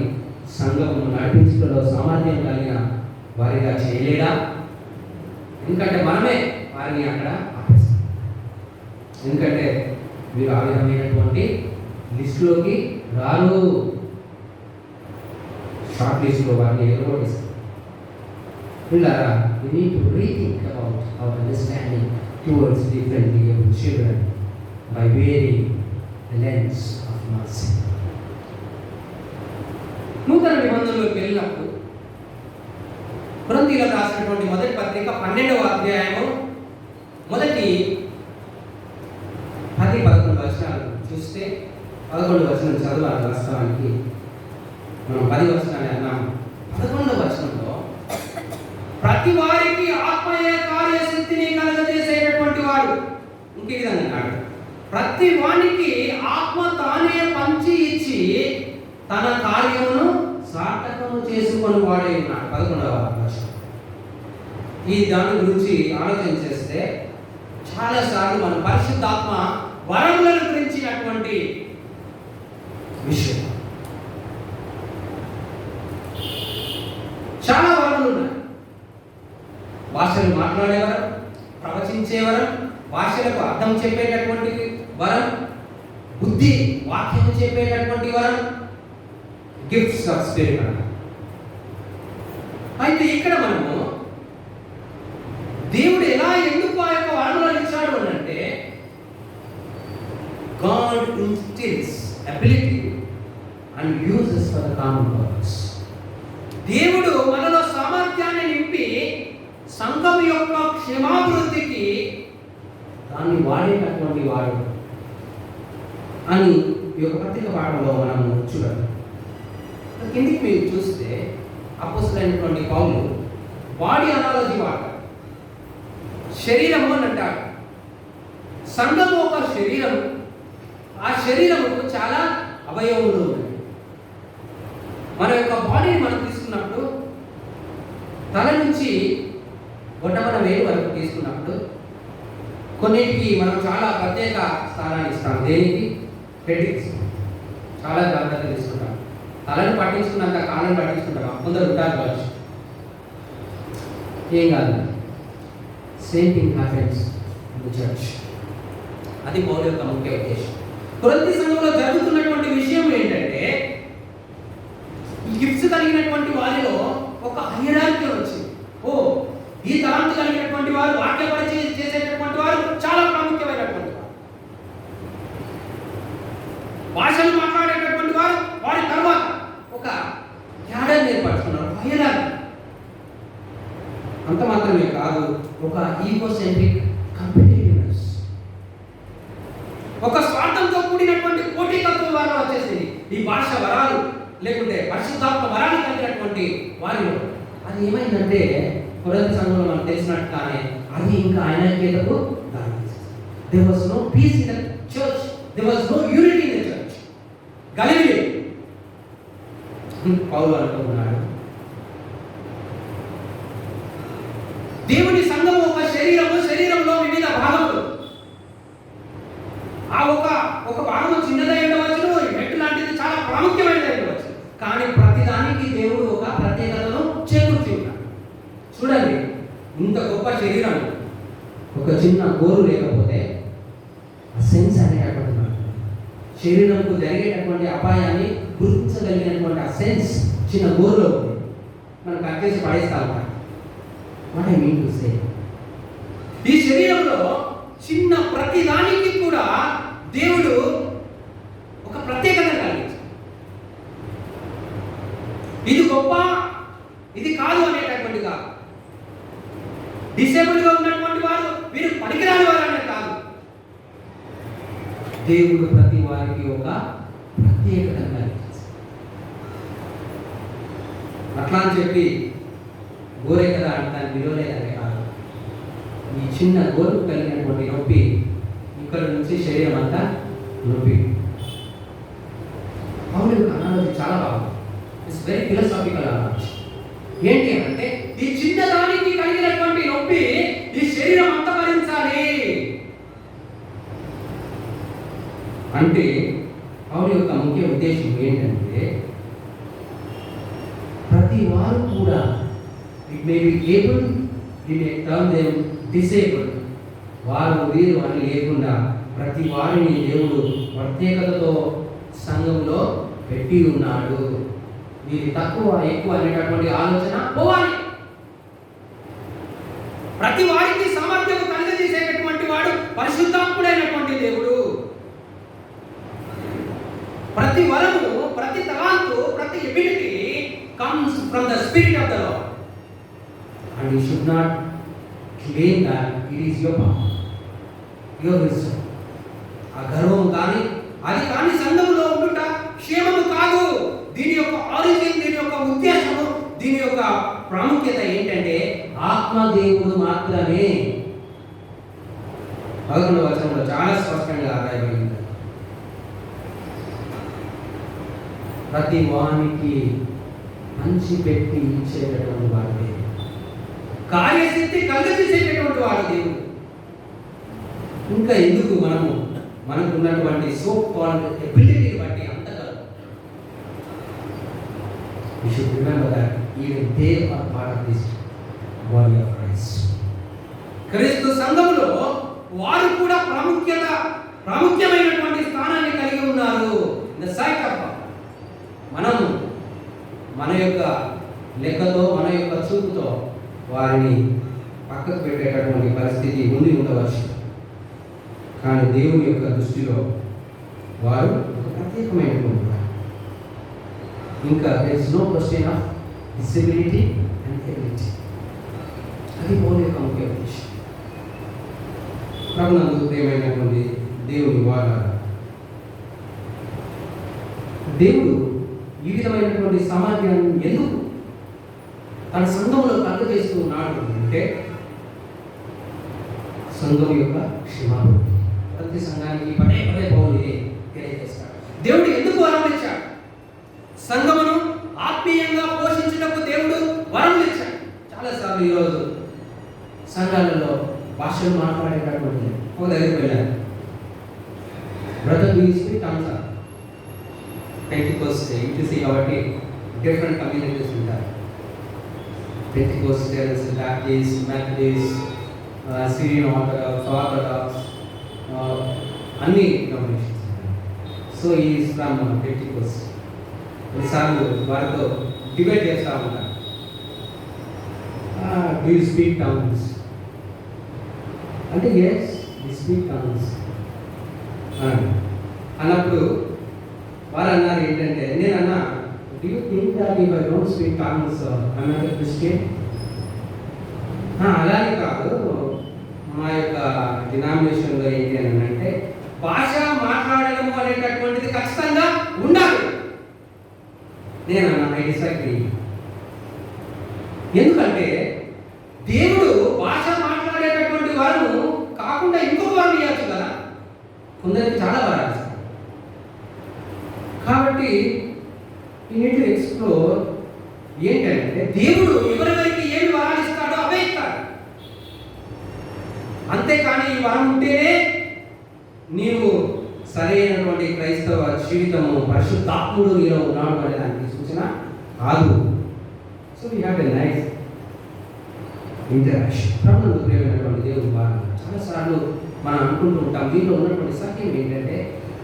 సంఘం నడిపించడంలో సామర్థ్యం కలిగిన వారిగా చేయలేడా? ఎందుకంటే మనమే వారిని అక్కడ ఆపేస్తాం. ఎందుకంటే మీరు ఆ విధమైనటువంటి లిస్టులోకి రారు, షార్ట్ లిస్ట్లో వారిని ఎదుర్కొంటారు. పిల్లరా, we need to rethink about our understanding towards differently abled children by wearing the lens of mercy. నూతన నిబంధనలోకి వెళ్ళినప్పుడు కొరింథీయులకు రాసినటువంటి మొదటి పత్రిక 12వ అధ్యాయము మొదటి 10-11 వచనాలు చూస్తే, 11వ వచనం చదవాలి. వాస్తవానికి మనం 10 వచనాలు అన్నాము. 11వ వచనంలో ప్రతి వారికి ఆత్మయే కార్యశక్తిని కలగజేసేటటువంటి వాడు. ఇంకే విధంగా అన్నాడు, ప్రతి వానికి ఆత్మ తానే పంచి ఇచ్చి తన కార్యమును సార్థకము చేసుకొని వాడే ఉన్నాడు. 11వ వచనం. ఈ దాని గురించి ఆలోచన చేస్తే చాలాసార్లు మన పరిశుద్ధాత్మ వరములను గురించినటువంటి విషయం, చాలా వరములు ఉన్నాయి. భాషలు మాట్లాడే వరం, ప్రవచించే వరం, భాషలకు అర్థం చెప్పేటటువంటి వరం, బుద్ధి వాక్యం చెప్పేటటువంటి వరం, గిఫ్ట్స్ ఆఫ్ స్పిరిట్ అన్న. అయితే ఇక్కడ మనము దేవుడు ఎలా ఎందుకు ఆ యొక్క వరములను ఇచ్చాడు అని అంటే, God instills ability and uses for the common purpose. దేవుడు మనలో సామర్థ్యాన్ని నింపి సంఘం యొక్క క్షేమాభివృద్ధికి దాన్ని వాడేటటువంటి వాడు అని ఈ యొక్క పత్రిక పాఠంలో మనం చూడాలి. కిందికి మీరు చూస్తే అపోస్తలుడైనటువంటి పౌలు బాడీ అనాలజీ వాడతాడు. శరీరము అని అంటాడు. సంఘము ఒక శరీరం, ఆ శరీరముకు చాలా అవయవములు ఉన్నాయి. మన యొక్క బాడీని మనం తీసుకున్నప్పుడు తల నుంచి బొట్టమన వేలు వరకు తీసుకున్నప్పుడు కొన్నిటికి మనం చాలా ప్రత్యేక స్థానాన్ని ఇస్తాం. దేనికి? హెడ్కి. చాలా జాగ్రత్త తీసుకుంటాం. తలను పట్టించుకున్నాక కాళ్ళని పట్టించుకుంటాం. కొందరు ఉంటారు కావచ్చు, ఏం కాదు. Same thing happens in the church. అది పౌలు యొక్క ముఖ్య ఉద్దేశం. కొరింథీ సంఘంలో జరుగుతున్నటువంటి విషయం ఏంటంటే, ఈ గిఫ్ట్స్ కలిగినటువంటి వారిలో ఒక హైరార్కీ వచ్చింది. ఓ, ఈ తలాంతు కలిగినటువంటి వారు, వాక్య పరిచయం చేసేటటువంటి వారు చాలా ప్రాముఖ్యమైనటువంటి వారు. భాషలు మాట్లాడేటటువంటి వారు వారి తర్వాత ఒక క్యాడర్ ఏర్పరచుకున్నారు, హైరార్కీ. అంత మాత్రమే కాదు, ఒక ఈగోసెంట్రిక్ కంపిటేటివ్నెస్, ఒక స్వార్థంతో కూడినటువంటి పోటీతత్వం వారిలో వచ్చేసింది. ఈ భాష వరాలు లేకుంటే పరిశుద్ధాత్మ వరాలు కలిగినటువంటి వారిలో అది ఏమైందంటే, కొరింథీ సంఘంలో మనకు తెలిసినట్టుగానే అది ఇంకా ఐక్యతకు దారితీసింది. There was no peace in the church, there was no unity in the church. గలిబిలి. పౌలు అనుకుంటున్నాడు, దేవుని సంఘము ఒక శరీరము, శరీరంలో వివిధ భాగములు. ఆ ఒక భాగము చిన్నదై ఉండవచ్చును, హెడ్ లాంటిది చాలా ప్రాముఖ్యమైనది ఉండవచ్చు. కానీ ప్రతిదానికి దేవుడు ఒక ప్రత్యేకతను చేకూర్చి ఉన్నాడు. చూడండి, ఇంత గొప్ప శరీరం ఒక చిన్న గోరు లేకపోతే ఆ సెన్స్ అనేటటువంటి శరీరంకు జరిగేటటువంటి అపాయాన్ని గుర్తించగలిగినటువంటి ఆ సెన్స్ చిన్న గోరులో ఉంది. మనం కట్ చేసి పడేస్తా ఉంటాం. What I mean to say, ఈ శరీరంలో చిన్న ప్రతిదానికి కూడా దేవుడు ఒక ప్రత్యేకత కలిగించాడు. ఇది గొప్ప, ఇది కాదు అనేటటువంటి కాదు. డిసేబుల్డ్ గా ఉన్నటువంటి వారు వీరు పనికిరాని వారు అనే కాదు. దేవుడు ప్రతి వారికి ఒక ప్రత్యేకత కలిగించాడు. అట్లా అని చెప్పి గోరే కదా అంటే దాన్ని విలువలేదనే కాదు. ఈ చిన్న గోరుకు కలిగినటువంటి నొప్పి ఇక్కడ నుంచి శరీరం అంతా నొప్పి. పౌలు యొక్క అనాలజీ చాలా బాగుంది. It's very philosophical analogy. ఏంటి అంటే, ఈ చిన్నదానికి కలిగినటువంటి నొప్పి ఈ శరీరం అంతా భరించాలి అంటే, పౌలు యొక్క ముఖ్య ఉద్దేశం ఏంటంటే, ప్రతి వారు కూడా it may be able, it may turn them disable, వారు వీరు అని లేకుండా ప్రతి వారిని దేవుడు ప్రత్యేకతతో సంఘంలో పెట్టి ఉన్నాడు. వీరి తక్కువ ఎక్కువ అనేటటువంటి ఆలోచన పోవాలి. ప్రతి వారికి సామర్థ్యం కలిగజేసేటటువంటి వాడు పరిశుద్ధాత్ముడైనటువంటి దేవుడు. ప్రతి వరము, ప్రతి తలాంతు, ప్రతి ability comes from the spirit of the Lord, and you should not claim that it is your power, your wisdom. ఆ గర్వం కానీ అది కానీ సంఘంలో ఉండుట క్షేమము కాదు. దీని యొక్క ఆరిజిన్, దీని యొక్క ఉద్దేశము, దీని యొక్క ప్రాముఖ్యత ఏంటంటే, ఆత్మదేవుడు మాత్రమే. 11వ వచనంలో చాలా స్పష్టంగా రాయబడింది, ప్రతి వానికి పంచిపెట్టి ఇచ్చేటటువంటి వాడే, కార్యశక్తి కలుగజేసేటటువంటి వాడు దేవుడు. ఇంకా ఎందుకు మనకు ఉన్నటువంటి సో కాల్డ్ ఎబిలిటీని బట్టి అంతగా we should remember that even they are part of this body of Christ. క్రీస్తు సంఘములో వారు కూడా ప్రాముఖ్యమైనటువంటి స్థానాన్ని కలిగి ఉన్నారు. In the sight of God. మనము మన యొక్క లెక్కతో, మన యొక్క చూపుతో వారిని పక్కకు పెట్టేటటువంటి పరిస్థితి ఉండి ఉండవచ్చు. కానీ దేవుని యొక్క దృష్టిలో వారు ఒక ప్రత్యేకమైనటువంటి వారు. ఇంకా there is no question of disability and ability. అది పౌలు యొక్క ముఖ్య ఉద్దేశం. ప్రభునందు ప్రియమైనటువంటి దేవుని వారాలు, దేవుడు ఈ విధమైనటువంటి సామర్థ్యాన్ని ఎందుకు తన సంఘంలో కలుగజేస్తూ ఉన్నాడు అంటే, సంఘం యొక్క క్షేమాభివృద్ధి. ప్రతి సంఘానికి పదే పౌలు తెలియజేస్తాడు. దేవుడు ఎందుకు వరం ఇచ్చాడు? సంఘమును ఆత్మీయంగా పోషించుటకు దేవుడు వరం ఇచ్చాడు. చాలాసార్లు ఈరోజు సంఘాలలో భాషలు మాట్లాడేటటువంటి ఒక దగ్గరికి వెళ్ళారు. బ్రదర్, మీ స్పీక్ ఆన్సర్. పెంటికోస్ట్ ఇంటిసి కాబట్టి డిఫరెంట్ కమ్యూనిటీస్ ఉంటారు. Pentecostals, Baptist, Methodist, Syrian Orthodox, అన్ని డినామినేషన్స్ ఉంటాయి. సో ఈ ఫ్రమ్ పెంటికోస్ట్. కొన్నిసార్లు వారితో డిబేట్ చేస్తూ ఉంటారు. డూ యూ స్పీక్ టంగ్స్ అంటే ఎస్ వి స్పీక్ టంగ్స్ అన్నప్పుడు వారు అన్నారు ఏంటంటే, నేనన్నా do you think that if I don't speak tongues I am a Christian? అలానే కాదు, మా యొక్క డినామినేషన్లో ఏంటి అని అంటే భాష మాట్లాడడము అనేటటువంటిది ఖచ్చితంగా ఉండాలి. నేనన్నా ఐ డిసగ్రీ. ఎందుకంటే దేవుడు భాష మాట్లాడేటటువంటి వారు కాకుండా ఇంకొక వారు ఇవ్వచ్చు కదా. కొందరికి చాలా వరాలు ఇస్తారు. కాబట్టి ఈ నీటి ఎక్స్ప్లోర్ ఏంటంటే దేవుడు ఎవరెవరికి ఏమి వరాలు ఇస్తాడో అవే ఇస్తాడు. అంతేకాని ఈ వరం ఉంటేనే నీవు సరైనటువంటి క్రైస్తవ జీవితము పరిశుద్ధాత్ముడు నీలో ఉన్నాడు అనే దానికి సూచన కాదు. So we have a nice interaction. ప్రభుత్వ ప్రియమైనటువంటి దేవుడు వారు చాలాసార్లు మనం అనుకుంటూ ఉంటాం, దీంట్లో ఉన్నటువంటి సత్యం ఏంటంటే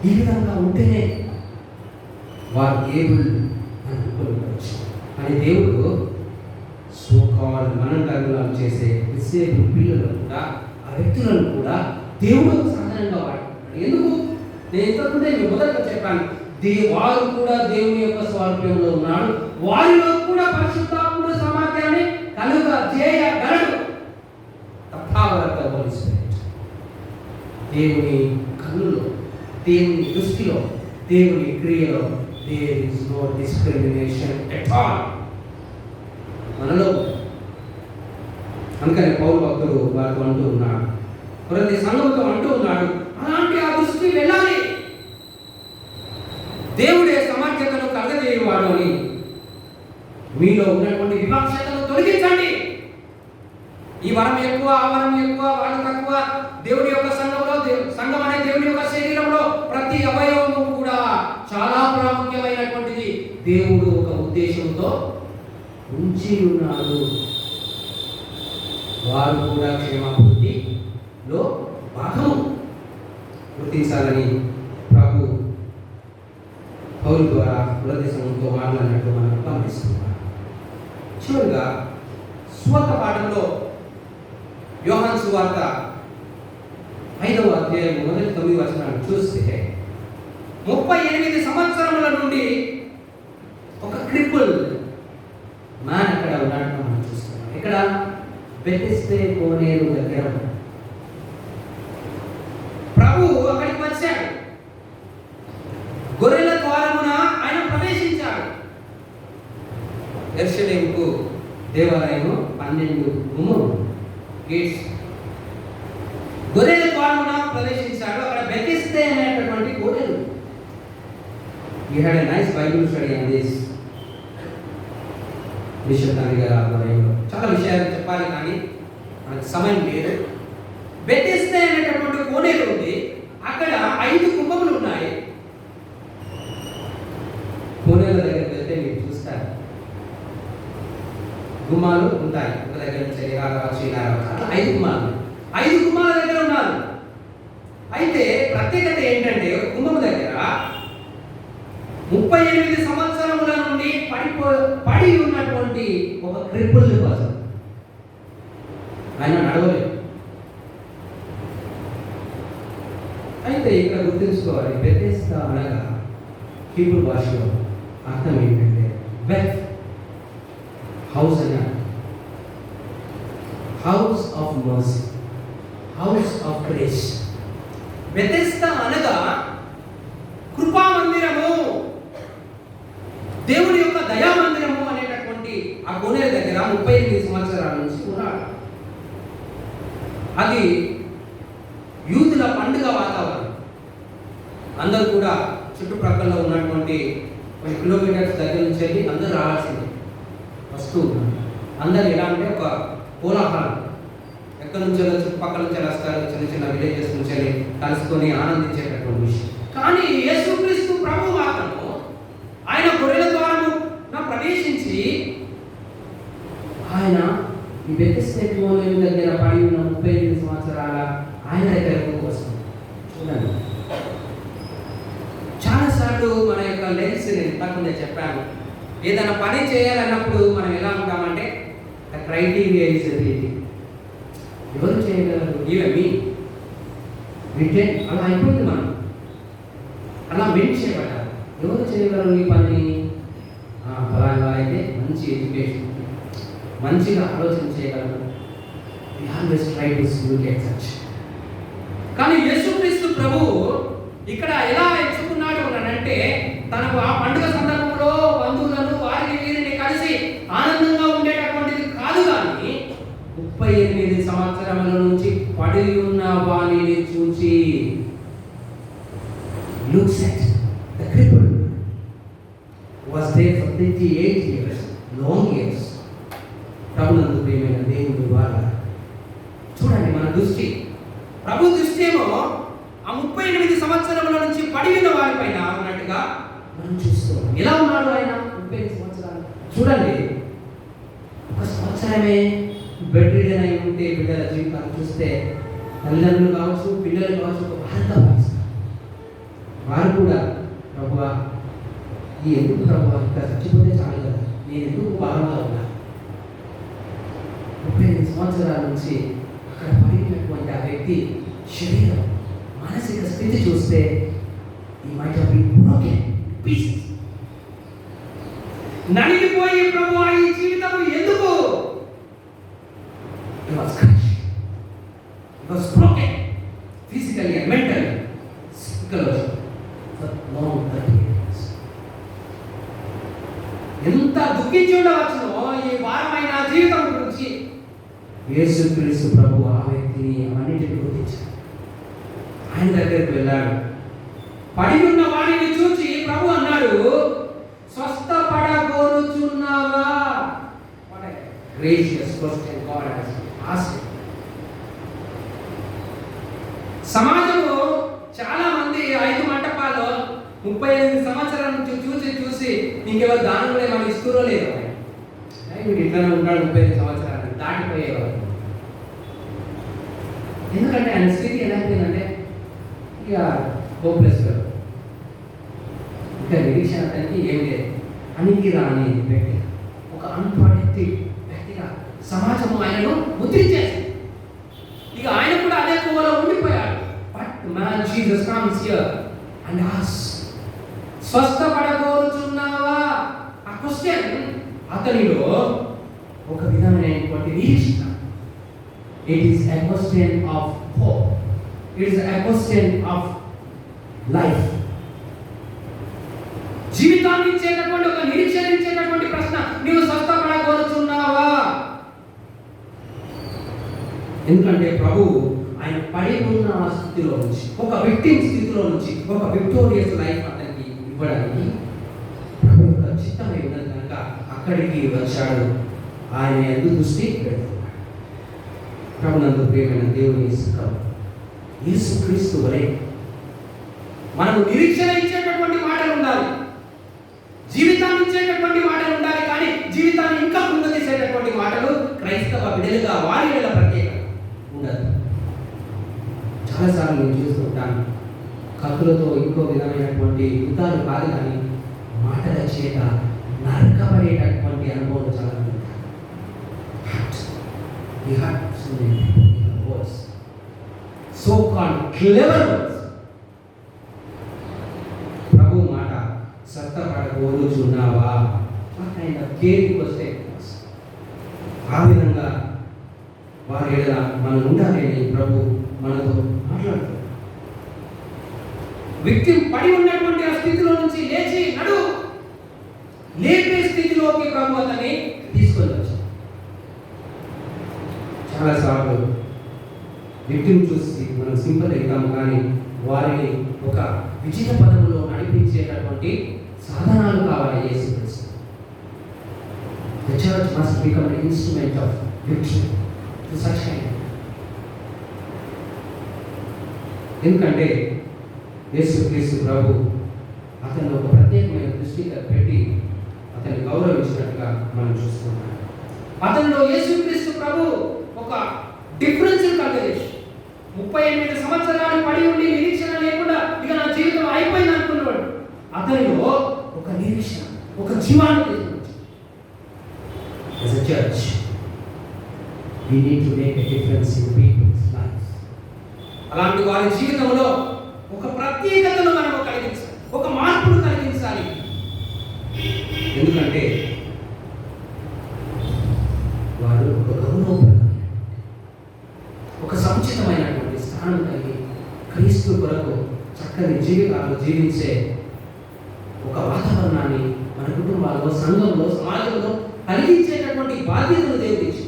ఈ విధంగా ఉంటేనే వారు ఏబుల్ అని అనుకోవచ్చు అని దేవుడు సోకాల్ మనం తరుణాలు చేసే డిసేబుల్ పిల్లలను కూడా, ఆ వ్యక్తులను కూడా దేవుడు సాధారణంగా వాడుతున్నాడు. ఎందుకు? నేను ఇంతకుముందే మొదటగా చెప్పాను, వారు కూడా దేవుని యొక్క స్వారూప్యంలో ఉన్నాడు, వారిలో కూడా పరిశుద్ధాత్ముడు సామర్థ్యాన్ని చేయగలడు. దేవుని కన్నులో, దేవుని దృష్టిలో, దేవుని క్రియలో there is no discrimination at all మనలో. అందుకని పౌలు భక్తుడు వారితో అంటూ ఉన్నాడు, ప్రతి సంఘంతో అంటూ ఉన్నాడు, అలాంటి ఆ దృష్టి వెళ్ళాలి. దేవుడే సమర్థతను కలగజేయవాడు అని మీలో ఉన్నటువంటి వివక్షతను తొలగించండి. ఈ వరం ఎక్కువ, ఆ వరం ఎక్కువ, వాళ్ళు తక్కువ. దేవుడి యొక్క సంఘంలో, సంఘం అనే దేవుడి యొక్క శరీరంలో ప్రతి అవయవము కూడా చాలా ప్రాముఖ్యమైనటువంటిది. దేవుడు ఒక ఉద్దేశంతో ఉంచి ఉన్నాడు. వారు కూడా క్షేమాభివృద్ధిలో భాగము గుర్తించాలని ప్రభు పౌలు ద్వారా కొలది సంఘంతో మాట్లాడినట్టు మనం గమనిస్తున్నాం. చివరిగా స్వాత పాఠంలో యోహాను సువార్త 5వ అధ్యాయం 1-9 వచనాలు చూస్తే 38 సంవత్సరముల నుండి ఒక క్రిపుల్ మ్యాన్ అక్కడ ఉన్నట్టు మనం చూస్తున్నాం. ఇక్కడ బెతెస్దా కోనేరు దగ్గర ప్రభు అక్కడికి వచ్చాడు. గొర్రెల ద్వారమున ఆయన ప్రవేశించాడు. యెరూషలేముకు దేవాలయము 12 గుమ్మములు, గేట్స్. గొర్రెల ద్వారమున ప్రవేశించాడు. అక్కడ బెతెస్దా అనేటటువంటి కోనేరు. We had a nice Bible study on this. Bishop గారి ఆధ్వర్యంలో చాలా విషయాలు చెప్పాలి, కానీ మనకు సమయం లేదు. బెతెస్దా అనేటటువంటి కోనేరు ఉంది. అక్కడ 5 గుమ్మములు ఉన్నాయి. కోనేరు దగ్గరికి వెళ్తే మీరు చూస్తారు, గుమ్మాలు ఉంటాయి. ఒక దగ్గర నుంచి 5 గుమ్మాలు, 5 గుమ్మాల దగ్గర ఉన్నారు. అయితే ప్రత్యేకత ఏంటంటే గుమ్మం దగ్గర 38 సంవత్సరముల నుండి పడి ఉన్నటువంటి ఒక క్రిపుల్ పర్సన్. ఆయన నడవలేదు. అయితే ఇక్కడ గుర్తుంచుకోవాలి, బెతెస్దా అనగా హీబ్రూ భాషలో అర్థం ఏంటంటే బెత్ హౌస్ అనే, house of mercy, house of grace. Bethesda అనగా కృపా మందిరము, దేవుని యొక్క దయా మందిరము అనేటటువంటి ఆ కోనేరు దగ్గర 38 సంవత్సరాల నుంచి ఉన్నాడు. అది యూదుల పండుగ వాతావరణం. అందరూ కూడా చుట్టుప్రక్కల ఉన్నటువంటి కొన్ని కిలోమీటర్స్ దగ్గర నుంచి వెళ్ళి అందరూ రావాల్సింది వస్తూ ఉన్నారు. అందరు ఎలా అంటే ఒక కోలాహలం, ఎక్కడి నుంచి చుట్టుపక్కల నుంచి వస్తారు, చిన్న చిన్న విలేజెస్ నుంచి వెళ్ళి కలుసుకొని ఆనందించేటటువంటి విషయం. కానీ యేసుక్రీస్తు ప్రభు మాత్రము ఆయన గొర్రెల ద్వారము ప్రవేశించి ఆయన ఈ బెతెస్దా దగ్గర పడి ఉన్న 38 సంవత్సరాల ఆయన దగ్గరకు వస్తుంది. చూడండి, చాలాసార్లు మన యొక్క లెన్స్ ఇంతకుముందే చెప్పాను, ఏదైనా పని చేయాలన్నప్పుడు మనం ఎలా ఉంటామంటే క్రైటీరియా ఈజ్ ఎవ్రీథింగ్. ఎవరు చేయగలరు? ఈవెన్ మీ రిటర్న్ అలా అయిపోయింది. మనం అలా మెంట్ చేయబడ్డారు. ఎవరు చేయగలరు ఈ పని? ఫలానా అయితే మంచి ఎడ్యుకేషన్, మంచిగా ఆలోచన చేయగలరు. We always try to look at such. కానీ యేసుక్రీస్తు ప్రభు ఇక్కడ ఎలా ఎంచుకున్నాడు అంటే, తనకు ఆ పండుగ సందర్భంలో బంధువులను వారిని వీరిని కలిసి ఆనందంగా ఉండేటటువంటిది కాదు, కానీ 38 సంవత్సరముల నుంచి పడి ఉన్న వాణిని చూసి looks at the crippled was there for 38 years, long years. ప్రభునందు ప్రియమైన దేవుని ద్వారా చూడండి, మన దృష్టి, ప్రభు దృష్టి ఏమో ఆ 38 సంవత్సరముల నుంచి పడి ఉన్న వారిపైన ఉన్నట్టుగా మనం చూస్తున్నాం. ఎలా ఉన్నాడు ఆయన 38 సంవత్సరాలు? చూడండి, ఒక సంవత్సరమే బెడ్ రిడన్ అయి ఉంటే బిడ్డల జీవితాలు చూస్తే తల్లిదండ్రులు కావచ్చు, పిల్లలు కావచ్చు, ఒక భారంగా భావిస్తారు. వారు కూడా ప్రభువా, ఈ ఎందుకు ప్రభువా ఇంకా చచ్చిపోతే చాలు కదా, నేను ఎందుకు భారంగా ఉన్నా? 38 సంవత్సరాల నుంచి అక్కడ పడినటువంటి ఆ వ్యక్తి శరీరం, మానసిక స్థితి చూస్తే he might have been broken pieces. నలిగిపోయి ప్రభువా ఈ జీవితం ఎందుకు? He was crushed. He was broken physically and mentally, psychologically for long 30 years. ఎంత దుఃఖించి ఉండవచ్చునో ఈ వారమైన జీవితం గురించి యేసుక్రీస్తు ప్రభు ఆ వ్యక్తిని అన్నిటిని గుర్తించాడు. ఆయన దగ్గరికి వెళ్ళాడు. పడి ఉన్న వాడిని చూసి ప్రభు అన్నాడు, స్వస్థపడగోరుచున్నావా? What a gracious question God has asked. సమాజంలో చాలా మంది 5 మంటపాల్లో 38 సంవత్సరాల నుంచి చూసి ఇంకెవరు దాని కూడా మనం ఇస్తూరో లేదు, వీడు ఇట్లానే ఉంటాడు 38 సంవత్సరాలు దాటిపోయేవారు. ఎందుకంటే ఆయన స్థితి ఎలా అయిపోయిందంటే ఇక హోప్లెస్, ఇంకా నిరీక్షణ అతనికి ఏం లేదు, అనికి రాని వ్యక్తి, ఒక అన్ప్రొడక్టివ్ వ్యక్తిగా సమాజము ఆయనను ముద్రించేసి ఇక ఆయన కూడా అదే కోవలో ఉండిపోయాడు. But man Jesus comes here and asks, స్వస్థపడగోరుచున్నావా? ఆ క్వశ్చన్ అతనిలో ఒక విధమైనటువంటి నిరీక్షణ. It is a question of hope. It is a question of life. జీవితాన్ని ఇచ్చేటటువంటి ఒక నిరీక్షణ ఇచ్చేటటువంటి ప్రశ్న, నీవు స్వస్థపడగోరుచున్నావా? ఎందుకంటే ప్రభు ఆయన పడి ఉన్న ఆ స్థితిలో నుంచి, ఒక విక్టిమ్ స్థితిలో నుంచి ఒక విక్టోరియస్ లైఫ్ అతనికి ఇవ్వడానికి ప్రభు యొక్క చిత్తమై ఉన్నది కనుక అక్కడికి వచ్చాడు. ఆయన యందు దృష్టి పెడుతున్నాడు. ప్రభునందు ప్రియమైన దేవుని సుఖం, యేసుక్రీస్తు వలె మనకు నిరీక్షణ ఇచ్చేటటువంటి మాటలు ఉండాలి, జీవితాన్ని ఇచ్చేటటువంటి మాటలు ఉండాలి, కానీ జీవితాన్ని ఇంకా ముందు తీసేటటువంటి మాటలు క్రైస్తవ బిడ్డలుగా వారి వేళ ప్రత్యేక ఉండదు. చాలాసార్లు నేను చూస్తుంటాను, కత్తులతో ఇంకో విధమైనటువంటి యుద్ధాలు కాదు, కానీ మాటల చేత నరకబడేటటువంటి అనుభవం చాలా ఉంటాయి. He had so many words, so-called clever words. ప్రభు మాట స్వస్థపడగోరుచున్నావా? What kind of caring question was? ఆ విధంగా వారి ఏదైనా మనం ఉండాలని ప్రభు మనతో మాట్లాడుతాడు. వ్యక్తి పడి ఉన్నటువంటి ఆ స్థితిలో నుంచి లేచి నడు, లేపే స్థితిలోకి ప్రభు అతన్ని తీసుకొని వచ్చాడు. చాలాసార్లు వ్యక్తిని చూసి మనం సింపుల్ అవుతాము, కానీ వారిని ఒక విజయ పదములో నడిపించేటటువంటి సాధనాలు కావాలి యేసుక్రీస్తు. The church must become an instrument of victory to such kind. ఎందుకంటే యేసుక్రీస్తు ప్రభు ఆ అతను ఒక ప్రత్యేకమైన దృష్టి పెట్టి అతన్ని గౌరవించినట్టుగా మనం చూస్తున్నాం. అతనిలో యేసుక్రీస్తు ప్రభు ఒక డిఫరెన్స్ కలిగేసి 38 సంవత్సరాలు పడి ఉండి నిరీక్షణ లేకుండా ఇక నా జీవితం అయిపోయింది అనుకున్నాడు. అతనిలో ఒక నిరీక్షణ, ఒక జీవాన్ని తీసుకొచ్చాడు. As a church, we need to make a difference in people's lives. అలాంటి వారి జీవితంలో ఒక ప్రత్యేకతను మనము కలిగించాలి, ఒక మార్పును కలిగించాలి. ఎందుకంటే వారు ఒక గౌరవప్రదమైన, ఒక సముచితమైనటువంటి స్థానం కలిగి క్రీస్తు కొరకు చక్కని జీవితాలు జీవించే ఒక వాతావరణాన్ని మన కుటుంబాల్లో, సంఘంలో, సమాజంలో కలిగించేటటువంటి బాధ్యతను దేవుడు ఇచ్చి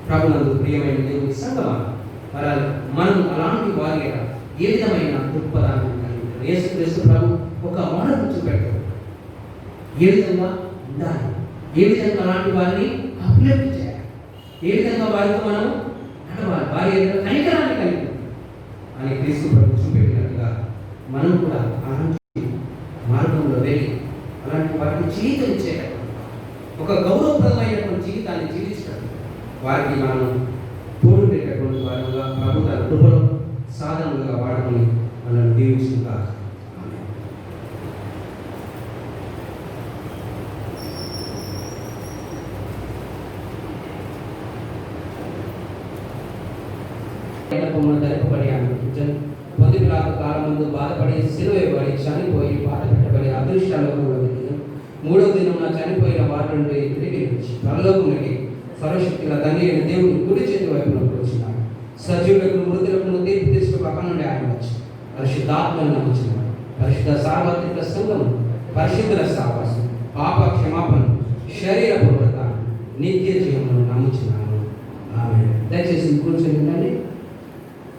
ప్రభునందు ప్రియమైన దేవుని సంఘమా, మనం అలాంటి వారి ఏ విధమైన దృక్పథాన్ని కలిగి ఉంటారు? యేసుక్రీస్తు ప్రభు ఒక మోడల్ చూపెడతాడు. ఏ విధంగా ఉండాలి, ఏ విధంగా అలాంటి వారిని అప్లిఫ్ట్ చేయాలి, ఏ విధంగా వారితో మనం నడవాలి, వారి కనికరాన్ని కలిగి అని క్రీస్తు ప్రభు చూపెట్టినట్టుగా మనం కూడా అలాంటి మార్గంలో వెళ్ళి అలాంటి వారికి జీవితం ఇచ్చేటప్పుడు ఒక గౌరవప్రదమైనటువంటి జీవితాన్ని జీవించడం వారికి మనం తోడుపెట్టేటువంటి వారుగా ప్రభు తన కృపలో సాధనలుగా వాడుకొని మనల్ని దీవించుగా. పొందిరాక కాలం ముందు బాధపడి సిలువ వేయబడి చనిపోయి బాధ పెట్టబడి అదృష్టాలలో మూడవ దినమున చనిపోయిన వారి నుండి తిరిగి వచ్చి పరలోకమునికి సర్వశక్తిగా తండ్రి అయిన దేవుని కుడి చేతి వైపున వచ్చినాడు. సజీవులకు మృతులకు తీర్పు తీసుకు పక్కన నుండి ఆయన వచ్చి పరిశుద్ధాత్మను నమ్ముచున్నాడు. పరిశుద్ధ సార్వత్రిక సంఘం, పరిశుద్ధుల సావాసం, పాప క్షమాపణ, శరీర పూర్వత, నిత్య జీవనము నమ్ముచున్నాను. ఆమె దయచేసి కూర్చొని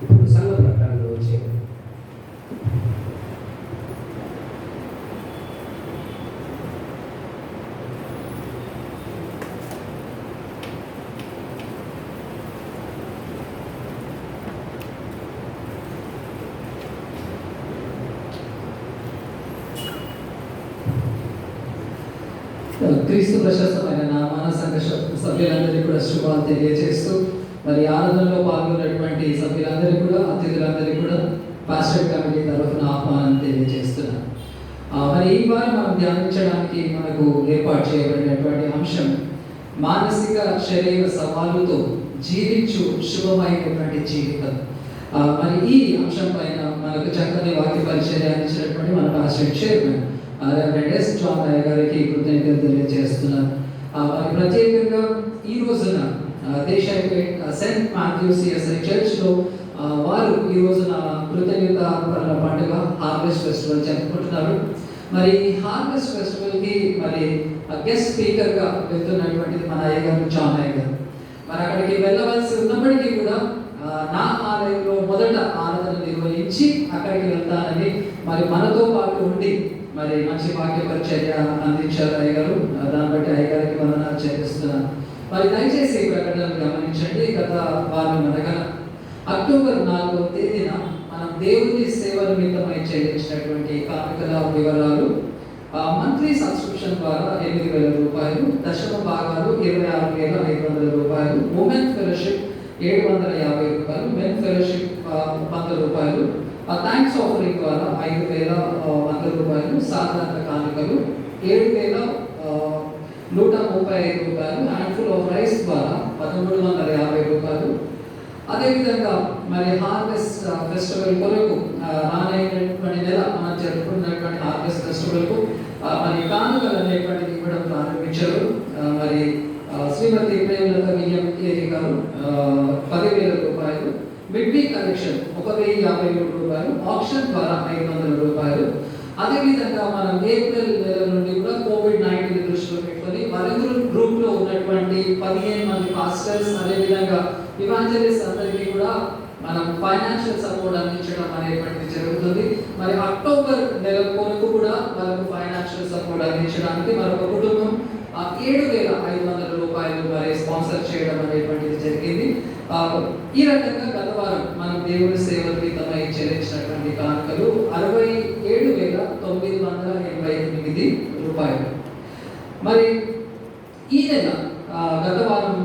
ఇప్పుడు సంఘ ప్రకటనలో వచ్చే క్రీస్తు ప్రశస్తమైన నామాన సంఘ సభ్యులందరికీ కూడా శుభాలు తెలియజేస్తూ మరి ఆరాధనలో పాల్గొన్నటువంటి సభ్యులందరికీ కూడా, అతిథులందరికీ కూడా పాస్టర్ కమిటీ తరఫున ఆహ్వానం తెలియజేస్తున్నాను. మరి ఈ వారం మనం ధ్యానించడానికి మనకు ఏర్పాటు చేయబడినటువంటి అంశం మానసిక శరీర సవాలుతో జీవించు శుభమైనటువంటి జీవితం. మరి ఈ అంశం పైన మనకు చక్కని వాక్య పరిచయాన్ని ఇచ్చినటువంటి మన pastor chairman reverend John Roy గారికి కృతజ్ఞతలు తెలియజేస్తున్నాను. మరి ప్రత్యేకంగా ఈ రోజున దేశాయిపేట్ సెయింట్ మాథ్యూస్ సిఎస్ఐ చర్చ్లో వారు ఈ రోజున కృతజ్ఞత పండుగ హార్వెస్ట్ ఫెస్టివల్ జరుపుకుంటున్నారు. మరి హార్వెస్ట్ ఫెస్టివల్కి మరి గెస్ట్ స్పీకర్గా వెళ్తున్నటువంటిది మన అయ్యగారు జాన్ రాయ్ గారు. మరి అక్కడికి వెళ్ళవలసి ఉన్నప్పటికీ కూడా నా ఆలయంలో మొదట ఆరాధన నిర్వహించి అక్కడికి వెళ్తానని మరి మనతో పాటు ఉండి మరి మంచి వాక్య పరిచర్య అందించారు అయ్యగారు. దాన్ని బట్టి అయ్యగారికి వందనాలు చెల్లిస్తున్నాను. మరి దయచేసి ప్రకటనలు గమనించండి. గత వారం అనగా అక్టోబర్ 4వ తేదీన మనం దేవుని సేవ నిమిత్తమై చెల్లించినటువంటి కానుకల వివరాలు మంత్లీ సబ్స్క్రిప్షన్ ద్వారా 8,000 రూపాయలు, దశమ భాగాలు 26,500 రూపాయలు, ఉమెన్ ఫెలోషిప్ 750 రూపాయలు, మెన్ ఫెలోషిప్ 100 రూపాయలు, థ్యాంక్స్ ఆఫరింగ్ ద్వారా 5,100 రూపాయలు, సాధారణ కానుకలు 7,135 రూపాయలు, హ్యాండ్ఫుల్ ఆఫ్ రైస్ ద్వారా 1,350 రూపాయలు. అదేవిధంగా మరి హార్వెస్ట్ ఫెస్టివల్ కొరకు రానైనటువంటి నెల మనం జరుపుకున్నటువంటి హార్వెస్ట్ ఫెస్టివల్కు మరి కానుకలు అనేటువంటిది ఇవ్వడం ప్రారంభించారు. మరి శ్రీమతి ప్రేమలత విలియం ఏరి గారు 10,000 రూపాయలు, మిడ్ వీక్ కలెక్షన్ 1,053 రూపాయలు, ఆప్షన్ ద్వారా 500 రూపాయలు. అదేవిధంగా మనం ఏప్రిల్ నెల నుండి కూడా COVID-19 దృష్టిలో పెట్టుకొని వరంగల్ గ్రూప్ లో ఉన్నటువంటి 15 మంది పాస్టర్స్, అదేవిధంగా ఇవాంజలిస్ట్ అందరికీ కూడా మనం ఫైనాన్షియల్ సపోర్ట్ అందించడం అనేటువంటిది జరుగుతుంది. మరి అక్టోబర్ నెల కొరకు కూడా మనకు ఫైనాన్షియల్ సపోర్ట్ అందించడానికి మరొక కుటుంబం 7,500 రూపాయలు మరి స్పాన్సర్ చేయడం అనేటువంటిది జరిగింది. ఈ రకంగా గత వారం మనం దేవుని సేవ నిమిత్తమై చెల్లించినటువంటి కానుకలు 67,900 ఈ నెల గత వారం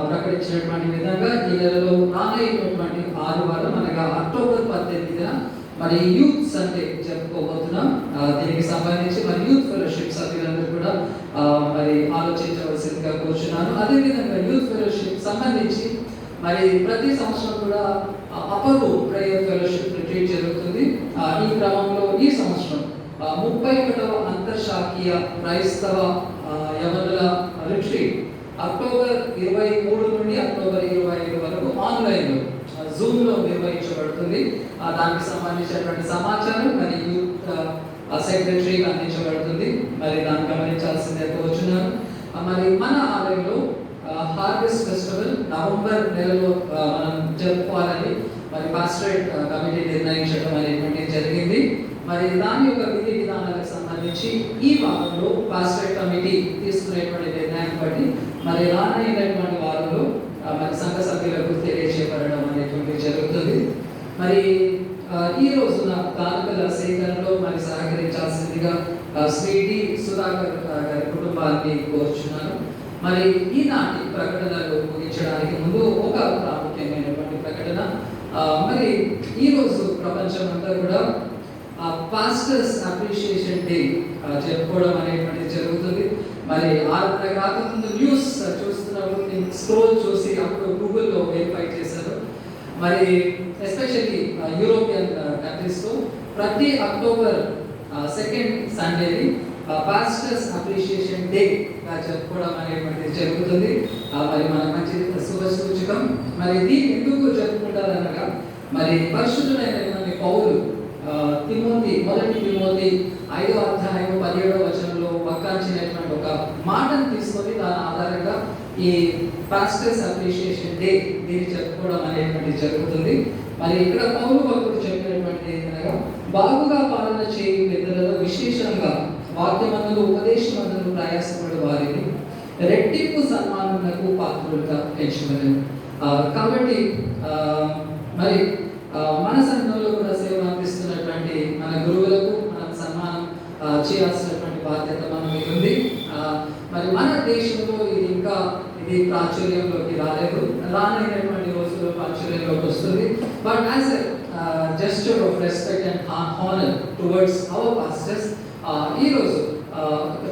ప్రకటించినటువంటి విధంగా ఈ నెలలో రానైనటువంటి ఆదివారం అనగా అక్టోబర్ 18న మరి యూత్ సండే జరుపుకోబోతున్నాం. దీనికి సంబంధించి మరి యూత్ ఫెలోషిప్ సభ్యులందరూ కూడా మరి ఆలోచించవలసిందిగా కోరుచున్నాను. అదేవిధంగా యూత్ ఫెలోషిప్ సంబంధించి మరి ప్రతి సంవత్సరం కూడా అప్పర్ ప్రేయర్ ఫెలోషిప్ రిట్రీట్ జరుగుతుంది. ఈ క్రమంలో ఈ సంవత్సరం 31వ అంతర్శాఖీయ క్రైస్తవ యవనుల రిట్రీట్ అక్టోబర్ 23 నుండి అక్టోబర్ 25 వరకు ఆన్లైన్లో జూమ్లో నిర్వహించబడుతుంది. దానికి సంబంధించినటువంటి సమాచారం మరి యూత్ సెక్రటరీకి అందించబడుతుంది. మరి దాన్ని గమనించాల్సిందే కోరుచున్నాను. మరి మన ఆలయంలో హార్వెస్ట్ ఫెస్టివల్ నవంబర్ నెలలో మనం జరుపుకోవాలని మరి పాస్టరేట్ కమిటీ నిర్ణయించడం అనేటువంటిది జరిగింది. మరి దాని యొక్క విధి విధానాలకు సంబంధించి ఈ వారంలో పాస్టరేట్ కమిటీ తీసుకునేటువంటి నిర్ణయాన్ని బట్టి మరి రానైనటువంటి వారంలో మరి సంఘ సభ్యులకు తెలియజేయబడడం అనేటువంటిది జరుగుతుంది. మరి ఈ రోజున కానుకల సేకరణలో మరి సహకరించాల్సిందిగా శ్రీడి సుధాకర్ గారి కుటుంబాన్ని కోరుచున్నాను. మరి ఈనాటి ప్రకటనలు ముగించడానికి ముందు ఒక ప్రాముఖ్యమైనటువంటి ప్రకటన. మరి ఈరోజు ప్రపంచం అంతా కూడా పాస్టర్స్ అప్రిషియేషన్ డే జరుపుకోవడం అనేటువంటిది జరుగుతుంది. మరి ఆరాధన కాకముందు న్యూస్ చూస్తున్నప్పుడు నేను స్క్రోల్ చూసి అప్పుడు గూగుల్లో వెరిఫై చేశాను. మరి ఎస్పెషల్లీ యూరోపియన్ కంట్రీస్లో ప్రతి అక్టోబర్ 2nd సండేని పాస్టర్స్ అప్రిషియేషన్ డేగా జరుపుకోవడం అనేటువంటిది జరుగుతుంది. మరి మన మంచి శుభ సూచకం. మరి దీన్ని ఎందుకు జరుపుకుంటారనగా మరి పరిశుద్ధులైనటువంటి పౌలు మొదటి తిమోతి 5వ అధ్యాయం 17వ వచనంలో వక్కాంచినటువంటి ఒక మాటను తీసుకొని దాని ఆధారంగా ఈ పాస్టర్స్ అప్రిషియేషన్ డే దీన్ని జరుపుకోవడం అనేటువంటిది జరుగుతుంది. మరి ఇక్కడ పౌలు భక్తుడు చెప్పినటువంటి ఏంటనగా బాగుగా పాలన చేయు పెద్దలలో విశేషంగా వాక్యమందులు ఉపదేశమందులు ప్రయాసపడు వారిని రెట్టింపు సన్మానములకు పాత్రులుగా ఎంచుకునేది. కాబట్టి మరి మన సంఘంలో కూడా సేవ అందిస్తున్నటువంటి మన గురువులకు మనం సన్మానం చేయాల్సినటువంటి బాధ్యత మన మీద ఉంది. మరి మన దేశంలో ఇది ప్రాచుర్యంలోకి రాలేదు. రానైనటువంటి రోజుల్లో ప్రాచుర్యంలోకి వస్తుంది. But as a gesture of respect and honor towards our pastors, ఈ రోజు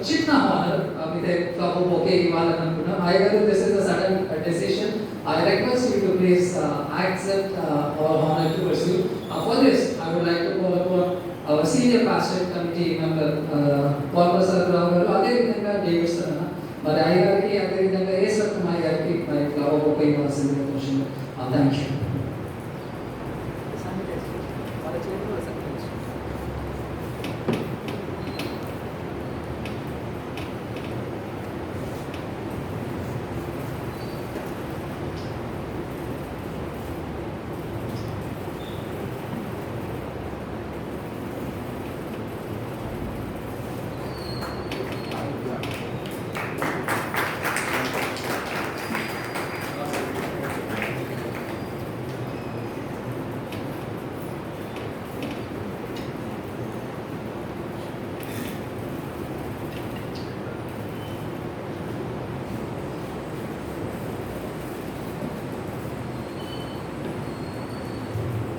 చిన్న honour with a flower bouquet ఇవ్వాలని అనుకున్నాం. అయ్యగారు, this is a sudden decision. I request you to please accept our honor towards you. For this, I would like to call upon our senior pastorate committee member, Paul Prasad Rao garu, అదే విధంగా David sir మరి అయ్యగారికి, అదే విధంగా ఏ సత్యం అయ్యగారికి మరి flower bouquet ఇవ్వాల్సిందిగా కోరుచున్నాను. Thank you.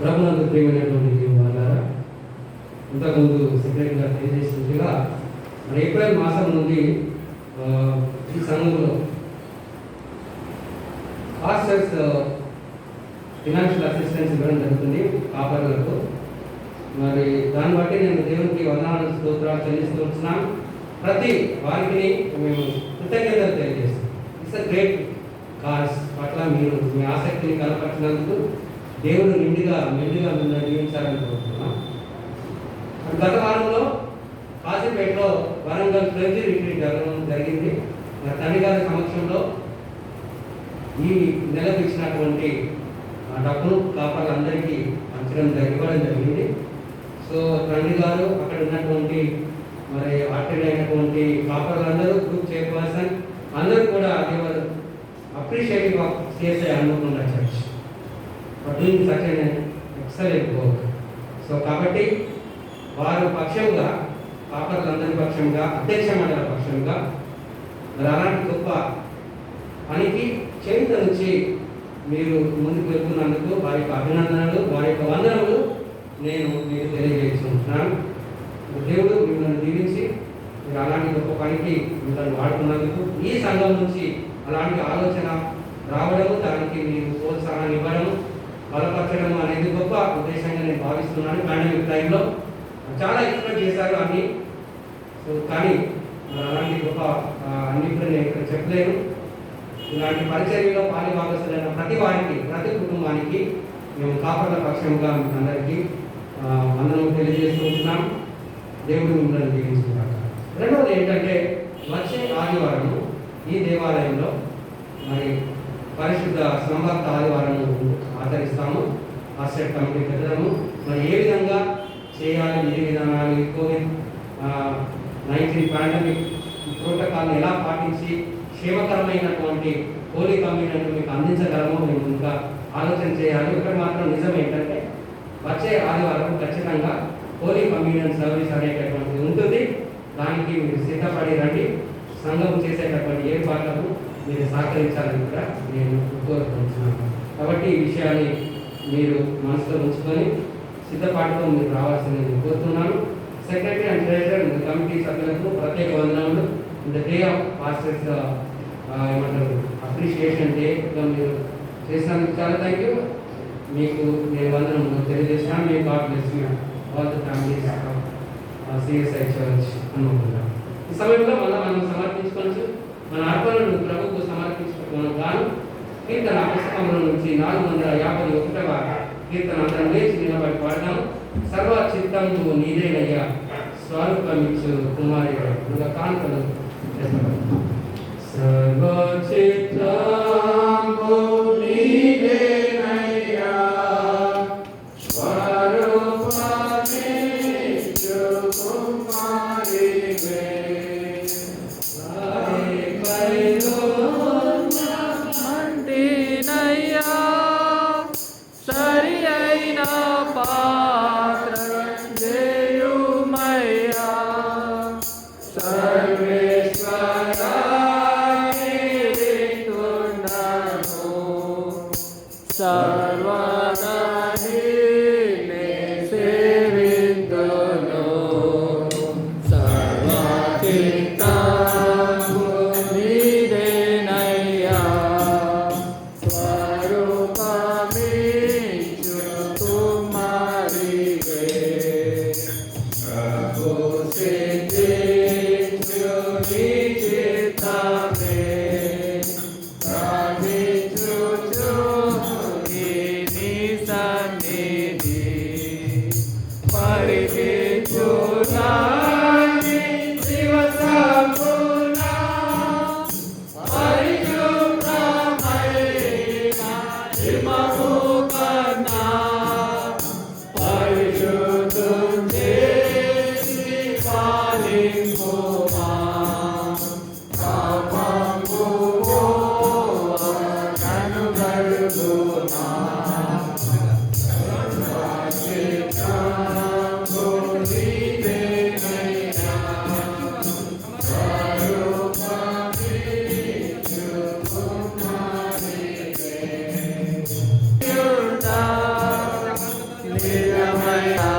ప్రభునందు ప్రియమైనటువంటి వాళ్ళారా, ఇంతకుముందు సెక్రటరీ గారు తెలియజేసినట్టుగా మన ఏప్రిల్ మాసం నుండి ఈ సంఘంలో పాస్టర్స్ ఫినాన్షియల్ అసిస్టెన్స్ ఇవ్వడం జరుగుతుంది కాపర్లకు. మరి దాన్ని బట్టి నేను దేవునికి వందనాలు స్తోత్రాలు చెల్లిస్తూ ఉంటున్నాను. ప్రతి వారికి మేము కృతజ్ఞతలు తెలియజేస్తాం. ఇట్స్ అ గ్రేట్ కాజ్ పట్ల మీరు మీ ఆసక్తిని కనపరిచినందుకు దేవుడు మెండుగా మిమ్మల్ని జీవించాలని కోరుతున్నాం. గత వారంలో కాజీపేటలో వరంగల్ క్లర్జీ రిట్రీట్ జరగడం జరిగింది. నా తండ్రి గారి సమక్షంలో ఈ నెలకు ఇచ్చినటువంటి డబ్బును కాపాలందరికీ పంచడం ఇవ్వడం జరిగింది. సో తండ్రి గారు అక్కడ ఉన్నటువంటి మరి అటెండ్ అయినటువంటి కాపర్లందరూ గ్రూప్ చైర్పర్సన్ అందరూ కూడా they're appreciative of CSI Hanmakonda church for doing such an excellent work. So కాబట్టి వారు పక్షంగా కాపర్లందరి పక్షంగా అధ్యక్ష మండల పక్షంగా మరి అలాంటి గొప్ప పనికి చేత నుంచి మీరు ముందుకు వెళ్తున్నందుకు వారి యొక్క అభినందనలు, వారి యొక్క వందనములు నేను మీకు తెలియజేస్తున్నాను. దేవుడు మిమ్మల్ని దీవించి మీరు అలాంటి గొప్ప పనికి మిమ్మల్ని వాడుతున్నందుకు, ఈ సంఘం నుంచి అలాంటి ఆలోచన రావడము, దానికి మీరు ప్రోత్సాహాన్ని ఇవ్వడము, బలపరచడం అనేది గొప్ప ఉద్దేశంగా నేను భావిస్తున్నాను. పాండమిక్ టైంలో చాలా ఎక్స్పెక్ట్ చేశారు అన్ని, కానీ అలాంటి గొప్ప అన్ని కూడా నేను ఇక్కడ చెప్పలేను. ఇలాంటి పరిచర్యలో పాలిభాగస్తులైన ప్రతి వారికి, ప్రతి కుటుంబానికి మేము కాపాడ పక్షంగా మీకు అందరికీ వందనం తెలియజేస్తున్నాం. దేవుడు మిమ్మల్ని దీవించుకుంటారు. రెండవది ఏంటంటే, వచ్చే ఆదివారం ఈ దేవాలయంలో మరి పరిశుద్ధ సంవర్త ఆదివారం ఆచరిస్తాము. ఆశ్రయ కమిటీ పెద్దలము మరి ఏ విధంగా చేయాలి, ఏ విధానాలు, COVID-19 పాండమిక్ ప్రోటోకాల్ని ఎలా పాటించి క్షేమకరమైనటువంటి హోలీ కమ్యూనిటీని మీకు అందించగలమో మేము ఇంకా ఆలోచన చేయాలి. ఒకటి మాత్రం నిజం ఏంటంటే, వచ్చే ఆదివారం ఖచ్చితంగా హోలీ కమ్యూనియన్ సర్వీస్ అనేటటువంటిది ఉంటుంది. దానికి మీరు సిద్ధపడి రండి. సంఘం చేసేటటువంటి ఏర్పాట్లకు మీరు సహకరించాలని కూడా నేను కోరుకుంటున్నాను. కాబట్టి ఈ విషయాన్ని మీరు మనసులో ఉంచుకొని సిద్ధపాటుతో మీరు రావాల్సింది నేను కోరుతున్నాను. సెక్రటరీ అండ్ ట్రెజరర్ కమిటీ సభ్యులకు ప్రత్యేక వందనములు. ద డే ఆఫ్ పాస్టర్స్ ఏమంటారు అప్రిషియేషన్ డేగా మీరు చేసినందుకు చాలా థ్యాంక్ యూ. మీకు నేను వందనములు తెలియజేస్తాను. May God bless you all the families CSI church అనుకుంటున్నాను. ఈ సమయంలో మనం సమర్పించుకోవచ్చు. మన అర్పణను ప్రభుకు సమర్పించుకోవడం గాను కీర్తన పుస్తకంలో నుంచి 451వ కీర్తన అందరం లేచి నిలబడి పాడదాం. సర్వ చిత్తంలో నీదేనయ్యా, స్వరూపమిచ్చు కుమారి కాంతలు సర్వ చిత్తంలో నీదేనయ్యా, స్వరూపమిచ్చు కుమారివే, సరి అయిన పాత్ర దేయుమయ్యా, సర్వేశ్వరా కీర్తింతున్నను, సర్వదా నిన్నే సేవింతును, సర్వచిత్తము నీదేనయ్యా, స్వరూపమిచ్చు కుమారివే, ప్రభు సిద్ధించు నీ చిత్తమే, ప్రార్థించుచు నీ సన్నిధి, పరికించునాని దివసమున, పరిశుభ్రమైన హిమము కన్నా, పరిశుద్ధం చేసి పాలింపుమా, పాపము నన్ను కడుగుమా, సర్వచిత్తము నీదేనయ్యా, స్వరూపమిచ్చు కుమారివే, నిరమయా,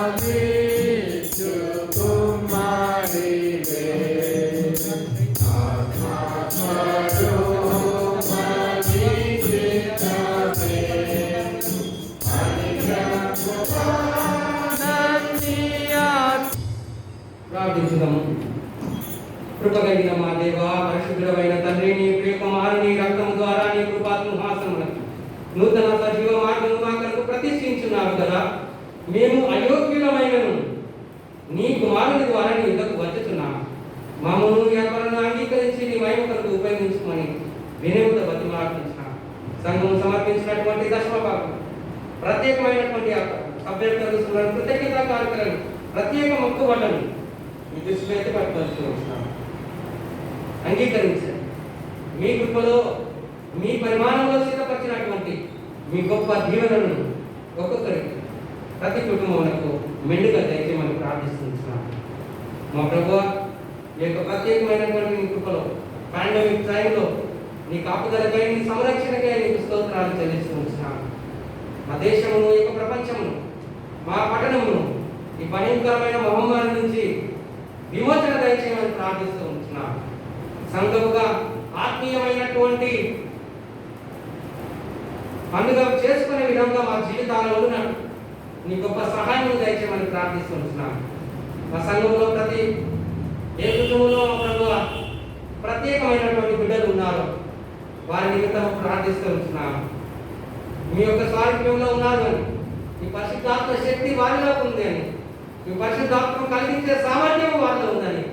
స్వరూపమిచ్చు కుమారివే, ఆత్మస్వరూపమి చిత్తమే, అనిత్యమునన్నియా. ప్రార్థించుదాము. కృపగలిగిన మా దేవా, పరిశుద్ధమైన తండ్రి, నీ ప్రియ కుమారుని రక్తము ద్వారా నీ కృపాసింహాసనములకు నూతన సజీవ మార్గము మా కొరకు ప్రతిష్ఠించున్నారు కదా. మేము అయోగ్యులమైనను నీ కుమారుని ద్వారా నీ యుద్ధకు వచ్చుచున్నాము. మమ్మను వ్యాపారాన్ని అంగీకరించి నీ మహిమ కొరకు ఉపయోగించుకొని వినయముతో బతిమార్పించాము. సంఘం సమర్పించినటువంటి దశమ భాగం ప్రత్యేకమైనటువంటి సభ్యతలు, కృతజ్ఞత కార్యక్రమం, ప్రత్యేక మొక్కుబడులను మీ దృష్టిలో అయితే పట్టుకొచ్చుకుంటున్నాము. అంగీకరించండి. మీ కృపలో, మీ పరిమాణంలో సిద్ధపరిచినటువంటి మీ గొప్ప దీవెనలను ఒక్కొక్కరికి, ప్రతి కుటుంబములకు మెండుగా దయచేయమని ప్రార్థిస్తున్నాము. మా ప్రభువా, ఈ యొక్క ప్రత్యేకమైనటువంటి నీ కృపలో పాండమిక్ టైంలో నీ కాపుదలకై నీ సంరక్షణకై నీకు స్తోత్రాలు చెల్లిస్తూ ఉంటున్నాను. మా దేశమును ఈ యొక్క ప్రపంచమును మా పట్టణమును ఈ భయంకరమైన మహమ్మారి నుంచి విమోచన దయచేయమని ప్రార్థిస్తూ ఉంటున్నాను. సంఘముగా ఆత్మీయమైనటువంటి పండుగ చేసుకునే విధంగా మా జీవితాలలో నీ గొప్ప సహాయం దయచేయమని ప్రార్థిస్తూ ఉంటున్నాను. మా సంఘంలో ప్రతి ఏ కుటుంబంలో ప్రభువా ప్రత్యేకమైనటువంటి బిడ్డలు ఉన్నారు, వారి నిమిత్తం ప్రార్థిస్తూ ఉంటున్నాను. మీ యొక్క స్వారూప్యంలో ఉన్నారు అని, ఈ పరిశుద్ధాత్మ శక్తి వారిలో ఉంది అని, ఈ పరిశుద్ధాత్మ కలిగించే సామర్థ్యం వారిలో ఉందని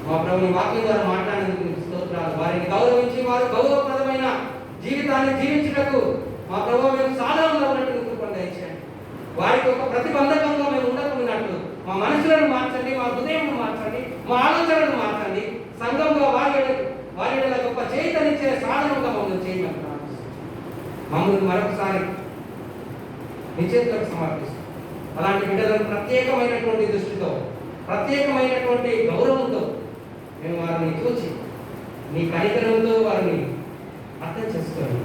మా ప్రభుని వాక్యం ద్వారా మాట్లాడేందుకు మీకు స్తోత్రాలు. వారిని గౌరవించి వారు గౌరవప్రదమైన జీవితాన్ని జీవించుటకు మా ప్రభు మేము సాధనంగా ఉన్నట్టు కృపను దయచేయండి. వారికి ఒక ప్రతిబంధకంగా మేము ఉండకున్నట్లు మా మనసులను మార్చండి, మా హృదయం మార్చండి, మా ఆలోచనలను మార్చండి. సంఘంగా వారి గొప్ప చైతన్యించే సాధనంగా మమ్మల్ని చేయమని ప్రార్థిస్తున్నాం. మమ్మల్ని మరొకసారి నీ చేతులకు సమర్పిస్తాం. అలాంటి బిడ్డలను ప్రత్యేకమైనటువంటి దృష్టితో, ప్రత్యేకమైనటువంటి గౌరవంతో మేము వారిని చూచి నీ కనికరంతో వారిని అర్థం చేసుకొని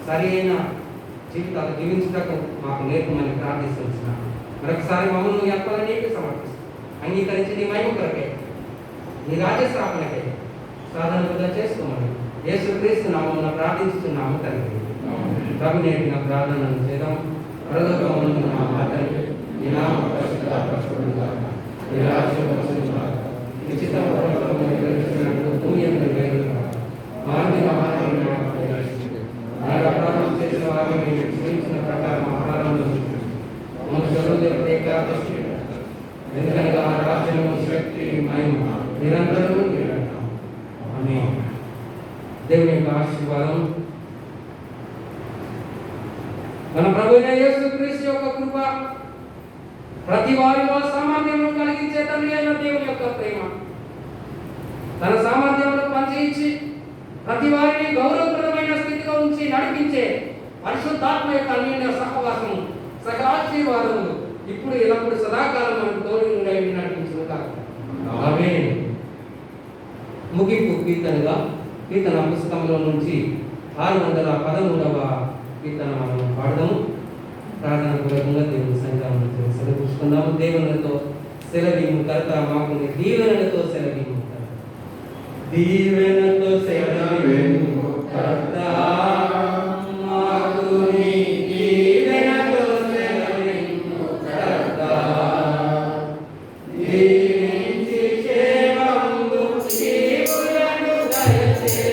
సరి అయిన జీవితాలు జీవించుటకు మాకు నేర్పమని ప్రార్థిస్తున్నాను. మరొకసారి మమ్మల్ని అప్పని నీకు సమర్పిస్తాం. అంగీకరించి నీ మహిమ కొరకే, నీ రాజ్యస్థాపనకై సాధనగా చేసుకోమని యేసుక్రీస్తు నామమున ప్రార్థించుతున్నాము తండ్రి. ప్రభు నేర్పిన ప్రార్థనను చేద్దాం. పరలోకమందున్న మా తండ్రి, నీ నామము పరిశుద్ధపరచబడుగాక, నీ రాజ్యం వచ్చుగాక, నీ చిత్తము పరలోకములో నెరవేరునట్లు భూమి యందు నెరవేరుగాక. మా అనుదిన ఆహారమును మాకు దయచేయండి. నాకు అపరాధం చేసిన వారిని మేము క్షమించిన ప్రకారం ఆహారంలో మమ్మల్ని శత్రువులకు ఎందుకనగా రాజ్యము, శక్తి, మహిమ నిరంతరము నీవే. ఆమేన్. దేవుని యొక్క ఆశీర్వాదం, మన ప్రభువైన యేసుక్రీస్తు యొక్క కృప, ప్రతి వారిలో సామర్థ్యము కలిగించే తండ్రి అయిన దేవుని యొక్క ప్రేమ, తన సామర్థ్యమును పంచి ప్రతి వారిని గౌరవప్రదమైన స్థితిలో ఉంచి నడిపించే పరిశుద్ధాత్మ యొక్క అన్యోన్య సహవాసము, సకల ఆశీర్వాదములు ఇప్పుడు ఎల్లప్పుడు సదాకాలం మనకు తోడు నడిపించును కాక. ఆమేన్. ముగింపు కీర్తనగా కీర్తన పుస్తకంలో నుంచి 613వ కీర్తన మనం పాడదాము. ప్రార్థన పూర్వకంగా దేవుని సంఘాలను సెలవుకుందాము. దేవునితో సెలవిము కర్త, మాకు దీవెనలతో సెలవిము కర్త, దీవెనతో సెలవిము కర్త, మాకు దీవెనతో సెలవిము కర్త, దీవించి క్షేమము దీవులను దయచేసి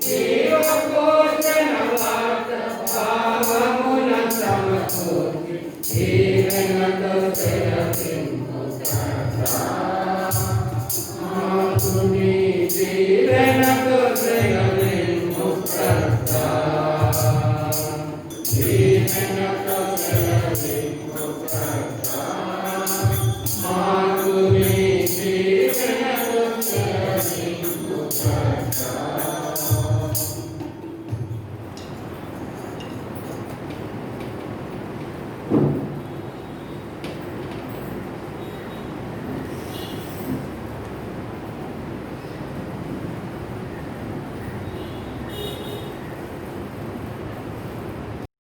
జీవపోషణ వార్త భావమున సమకూర్చి దీవెనతో సెలవిము కర్త, మాకు నీ దీవెనతో సెలవిము కర్త, దీవెనతో సెలవిము కర్త, మాకు నీ దీవెనతో సెలవిము కర్త.